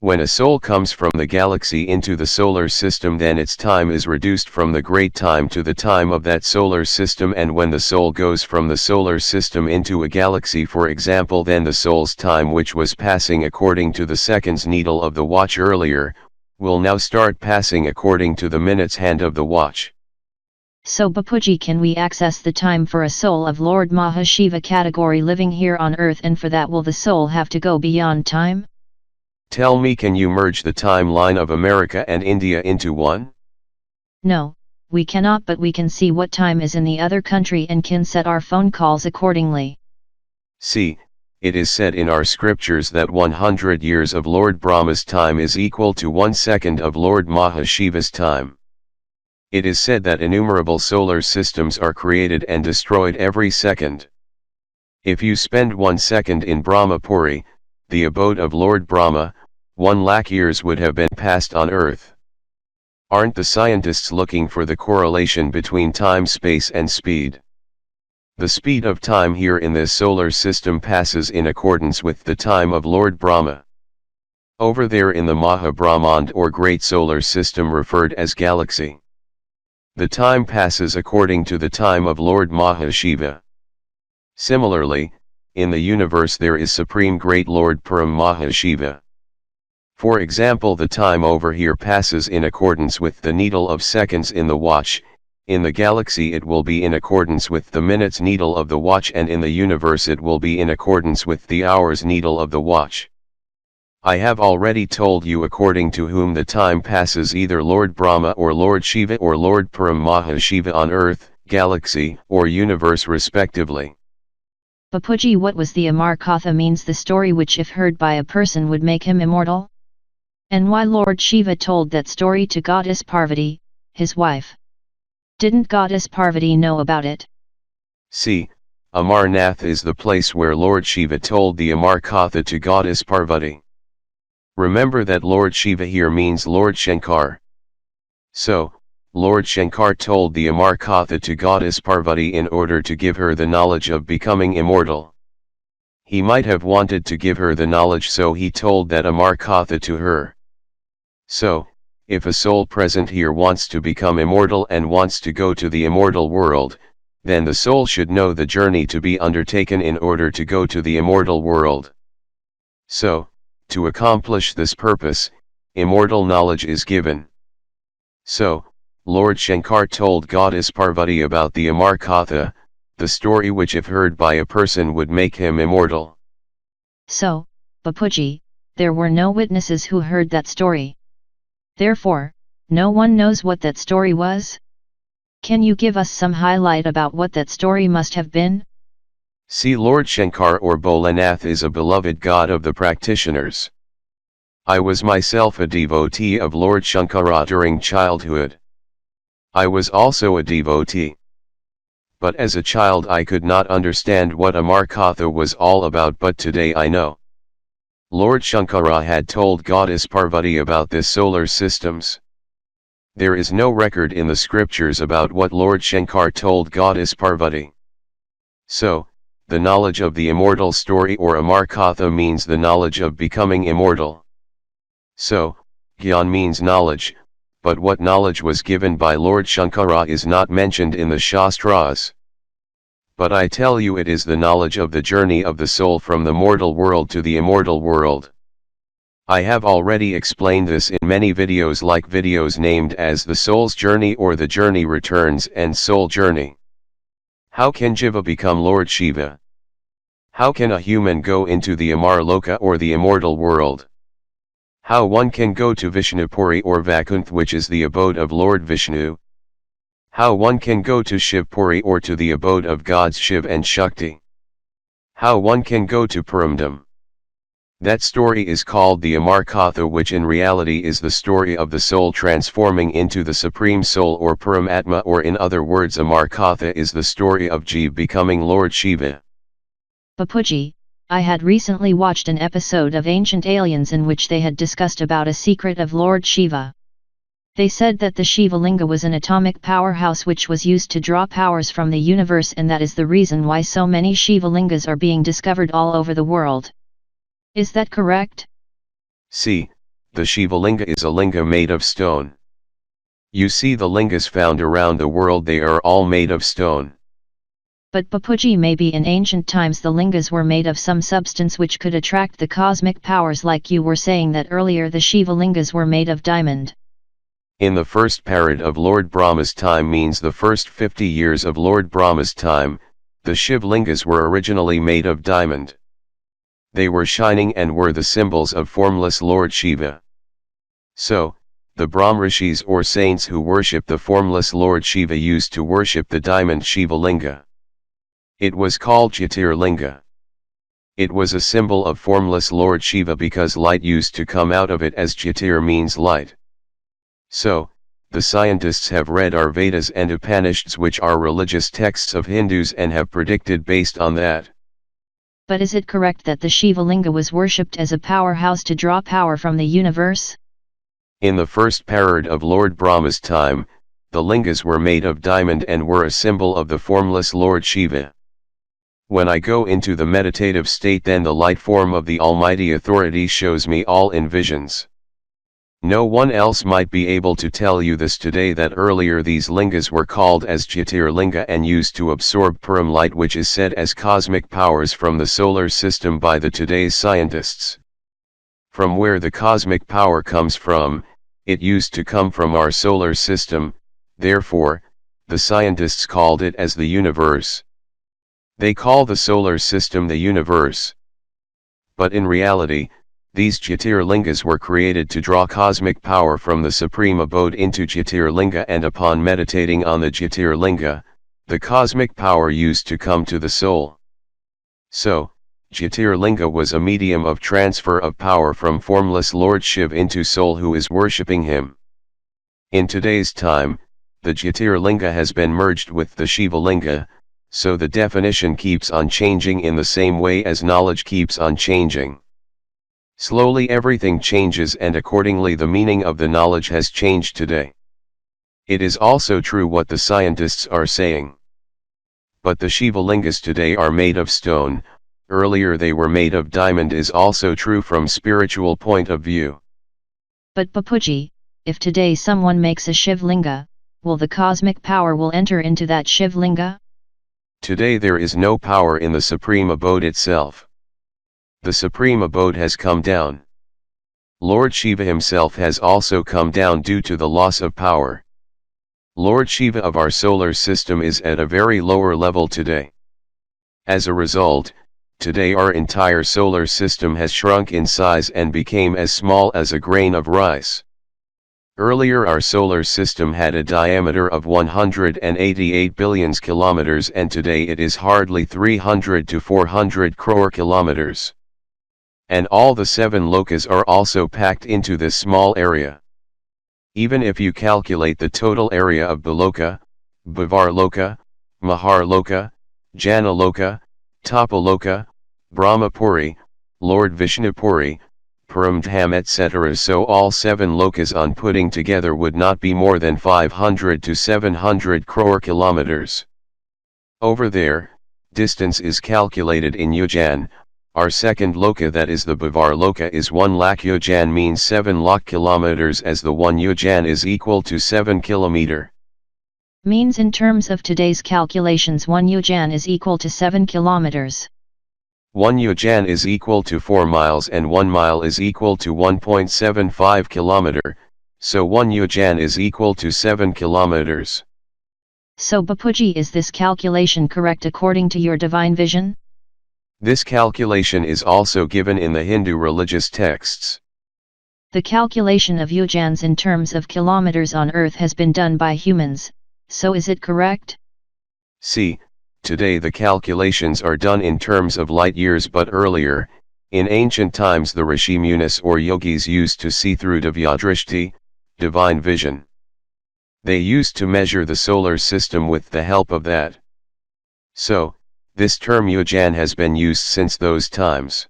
When a soul comes from the galaxy into the solar system, then its time is reduced from the great time to the time of that solar system, and when the soul goes from the solar system into a galaxy, for example, then the soul's time, which was passing according to the seconds needle of the watch earlier, will now start passing according to the minutes hand of the watch. So Bapuji, can we access the time for a soul of Lord Mahashiva category living here on earth, and for that will the soul have to go beyond time? Tell me, can you merge the timeline of America and India into one? No, we cannot, but we can see what time is in the other country and can set our phone calls accordingly. See, it is said in our scriptures that 100 years of Lord Brahma's time is equal to 1 second of Lord Mahashiva's time. It is said that innumerable solar systems are created and destroyed every second. If you spend 1 second in Brahmapuri, the abode of Lord Brahma, 1 lakh years would have been passed on earth. Aren't the scientists looking for the correlation between time, space and speed? The speed of time here in this solar system passes in accordance with the time of Lord Brahma. Over there in the Maha-Brahmand or Great Solar System referred as Galaxy, the time passes according to the time of Lord Mahashiva. Similarly, in the universe there is Supreme Great Lord Param Mahashiva. For example, the time over here passes in accordance with the needle of seconds in the watch. In the galaxy it will be in accordance with the minutes needle of the watch, and in the universe it will be in accordance with the hours needle of the watch. I have already told you according to whom the time passes, either Lord Brahma or Lord Shiva or Lord Param Mahashiva on earth, galaxy, or universe respectively. Bapuji, what was the Amar Katha means, the story which if heard by a person would make him immortal? And why Lord Shiva told that story to Goddess Parvati, his wife? Didn't Goddess Parvati know about it? See, Amarnath is the place where Lord Shiva told the Amar Katha to Goddess Parvati. Remember that Lord Shiva here means Lord Shankar. So, Lord Shankar told the Amar Katha to Goddess Parvati in order to give her the knowledge of becoming immortal. He might have wanted to give her the knowledge, so he told that Amar Katha to her. So, if a soul present here wants to become immortal and wants to go to the immortal world, then the soul should know the journey to be undertaken in order to go to the immortal world. So, to accomplish this purpose, immortal knowledge is given. So, Lord Shankar told Goddess Parvati about the Amar Katha, the story which if heard by a person would make him immortal. So, Bapuji, there were no witnesses who heard that story. Therefore, no one knows what that story was? Can you give us some highlight about what that story must have been? See, Lord Shankar or Bholanath is a beloved god of the practitioners. I was myself a devotee of Lord Shankara during childhood. I was also a devotee. But as a child I could not understand what Amar Katha was all about, but today I know. Lord Shankara had told Goddess Parvati about this solar systems. There is no record in the scriptures about what Lord Shankar told Goddess Parvati. So, the knowledge of the immortal story or Amar Katha means the knowledge of becoming immortal. So, Gyan means knowledge, but what knowledge was given by Lord Shankara is not mentioned in the Shastras. But I tell you, it is the knowledge of the journey of the soul from the mortal world to the immortal world. I have already explained this in many videos, like videos named as The Soul's Journey or The Journey Returns and Soul Journey. How can Jiva become Lord Shiva? How can a human go into the Amar Loka or the immortal world? How one can go to Vishnupuri or Vaikuntha, which is the abode of Lord Vishnu? How one can go to Shivpuri or to the abode of gods Shiv and Shakti? How one can go to Paramdam? That story is called the Amar Katha, which in reality is the story of the soul transforming into the Supreme Soul or Paramatma, or in other words, Amar Katha is the story of Jiva becoming Lord Shiva. Bapuji, I had recently watched an episode of Ancient Aliens in which they had discussed about a secret of Lord Shiva. They said that the Shiva Linga was an atomic powerhouse which was used to draw powers from the universe, and that is the reason why so many Shiva Lingas are being discovered all over the world. Is that correct? See, the Shiva Linga is a linga made of stone. You see the lingas found around the world, they are all made of stone. But Bapuji, maybe in ancient times the lingas were made of some substance which could attract the cosmic powers, like you were saying that earlier the Shiva Lingas were made of diamond. In the first parad of Lord Brahma's time, means the first 50 years of Lord Brahma's time, the Shiv Lingas were originally made of diamond. They were shining and were the symbols of formless Lord Shiva. So, the Brahmarishis or saints who worship the formless Lord Shiva used to worship the diamond Shiva Linga. It was called Jyotirlinga. It was a symbol of formless Lord Shiva because light used to come out of it, as Jyotir means light. So, the scientists have read our Vedas and Upanishads, which are religious texts of Hindus, and have predicted based on that. But is it correct that the Shiva Linga was worshipped as a powerhouse to draw power from the universe? In the first parad of Lord Brahma's time, the lingas were made of diamond and were a symbol of the formless Lord Shiva. When I go into the meditative state, then the light form of the Almighty Authority shows me all in visions. No one else might be able to tell you this today, that earlier these lingas were called as Jyotirlinga and used to absorb Param light, which is said as cosmic powers from the solar system by the today's scientists. From where the cosmic power comes from, it used to come from our solar system, therefore, the scientists called it as the universe. They call the solar system the universe. But in reality, these Jyotirlingas were created to draw cosmic power from the supreme abode into Jyotirlinga, and upon meditating on the Jyotirlinga, the cosmic power used to come to the soul. So, Jyotirlinga was a medium of transfer of power from formless Lord Shiv into soul who is worshipping him. In today's time, the Jyotirlinga has been merged with the Shiva Linga, so the definition keeps on changing in the same way as knowledge keeps on changing. Slowly everything changes, and accordingly the meaning of the knowledge has changed today. It is also true what the scientists are saying. But the Shiva Lingas today are made of stone, earlier they were made of diamond, is also true from spiritual point of view. But Bapuji, if today someone makes a Shiv Linga, will the cosmic power will enter into that Shiv Linga? Today there is no power in the supreme abode itself. The supreme abode has come down. Lord Shiva himself has also come down due to the loss of power. Lord Shiva of our solar system is at a very lower level today. As a result, today our entire solar system has shrunk in size and became as small as a grain of rice. Earlier our solar system had a diameter of 188 billion kilometers, and today it is hardly 300 to 400 crore kilometers. And all the 7 lokas are also packed into this small area. Even if you calculate the total area of Bhaloka, Bhavarloka, Maharloka, Janaloka, Tapaloka, Brahmapuri, Lord Vishnupuri, Paramdham etc., so all 7 lokas on putting together would not be more than 500 to 700 crore kilometers. Over there, distance is calculated in yojan. Our second loka, that is the Bhavarloka, is 1 lakh yojan, means 7 lakh kilometers, as the 1 yojan is equal to 7 kilometer. Means in terms of today's calculations 1 yojan is equal to 7 kilometers. 1 yojan is equal to 4 miles and 1 mile is equal to 1.75 kilometer, so 1 yojan is equal to 7 kilometers. So Bapuji, is this calculation correct according to your divine vision? This calculation is also given in the Hindu religious texts. The calculation of yojans in terms of kilometers on Earth has been done by humans, so is it correct? See, today the calculations are done in terms of light years, but earlier, in ancient times, the Rishi Munis or yogis used to see through Divyadrishti, divine vision. They used to measure the solar system with the help of that. So, this term yojan has been used since those times.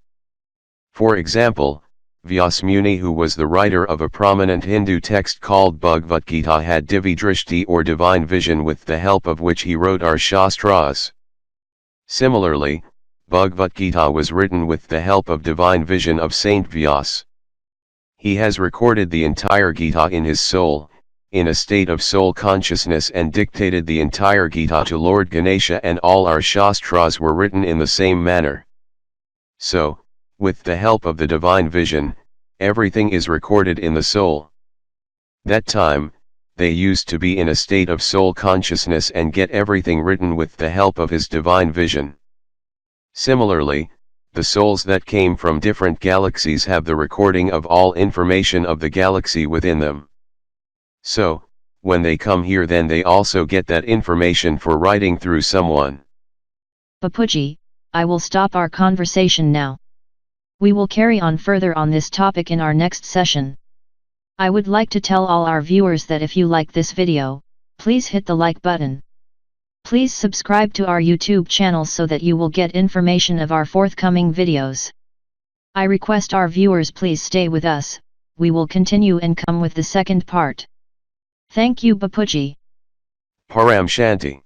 For example, Vyasmuni, who was the writer of a prominent Hindu text called Bhagavad Gita, had Divi Drishti or divine vision, with the help of which he wrote our Shastras. Similarly, Bhagavad Gita was written with the help of divine vision of Saint Vyas. He has recorded the entire Gita in his soul, in a state of soul consciousness, and dictated the entire Gita to Lord Ganesha, and all our Shastras were written in the same manner. So, with the help of the divine vision, everything is recorded in the soul. That time, they used to be in a state of soul consciousness and get everything written with the help of his divine vision. Similarly, the souls that came from different galaxies have the recording of all information of the galaxy within them. So, when they come here, then they also get that information for writing through someone. Bapuji, I will stop our conversation now. We will carry on further on this topic in our next session. I would like to tell all our viewers that if you like this video, please hit the like button. Please subscribe to our YouTube channel so that you will get information of our forthcoming videos. I request our viewers please stay with us, we will continue and come with the second part. Thank you Bapuji. Param Shanti.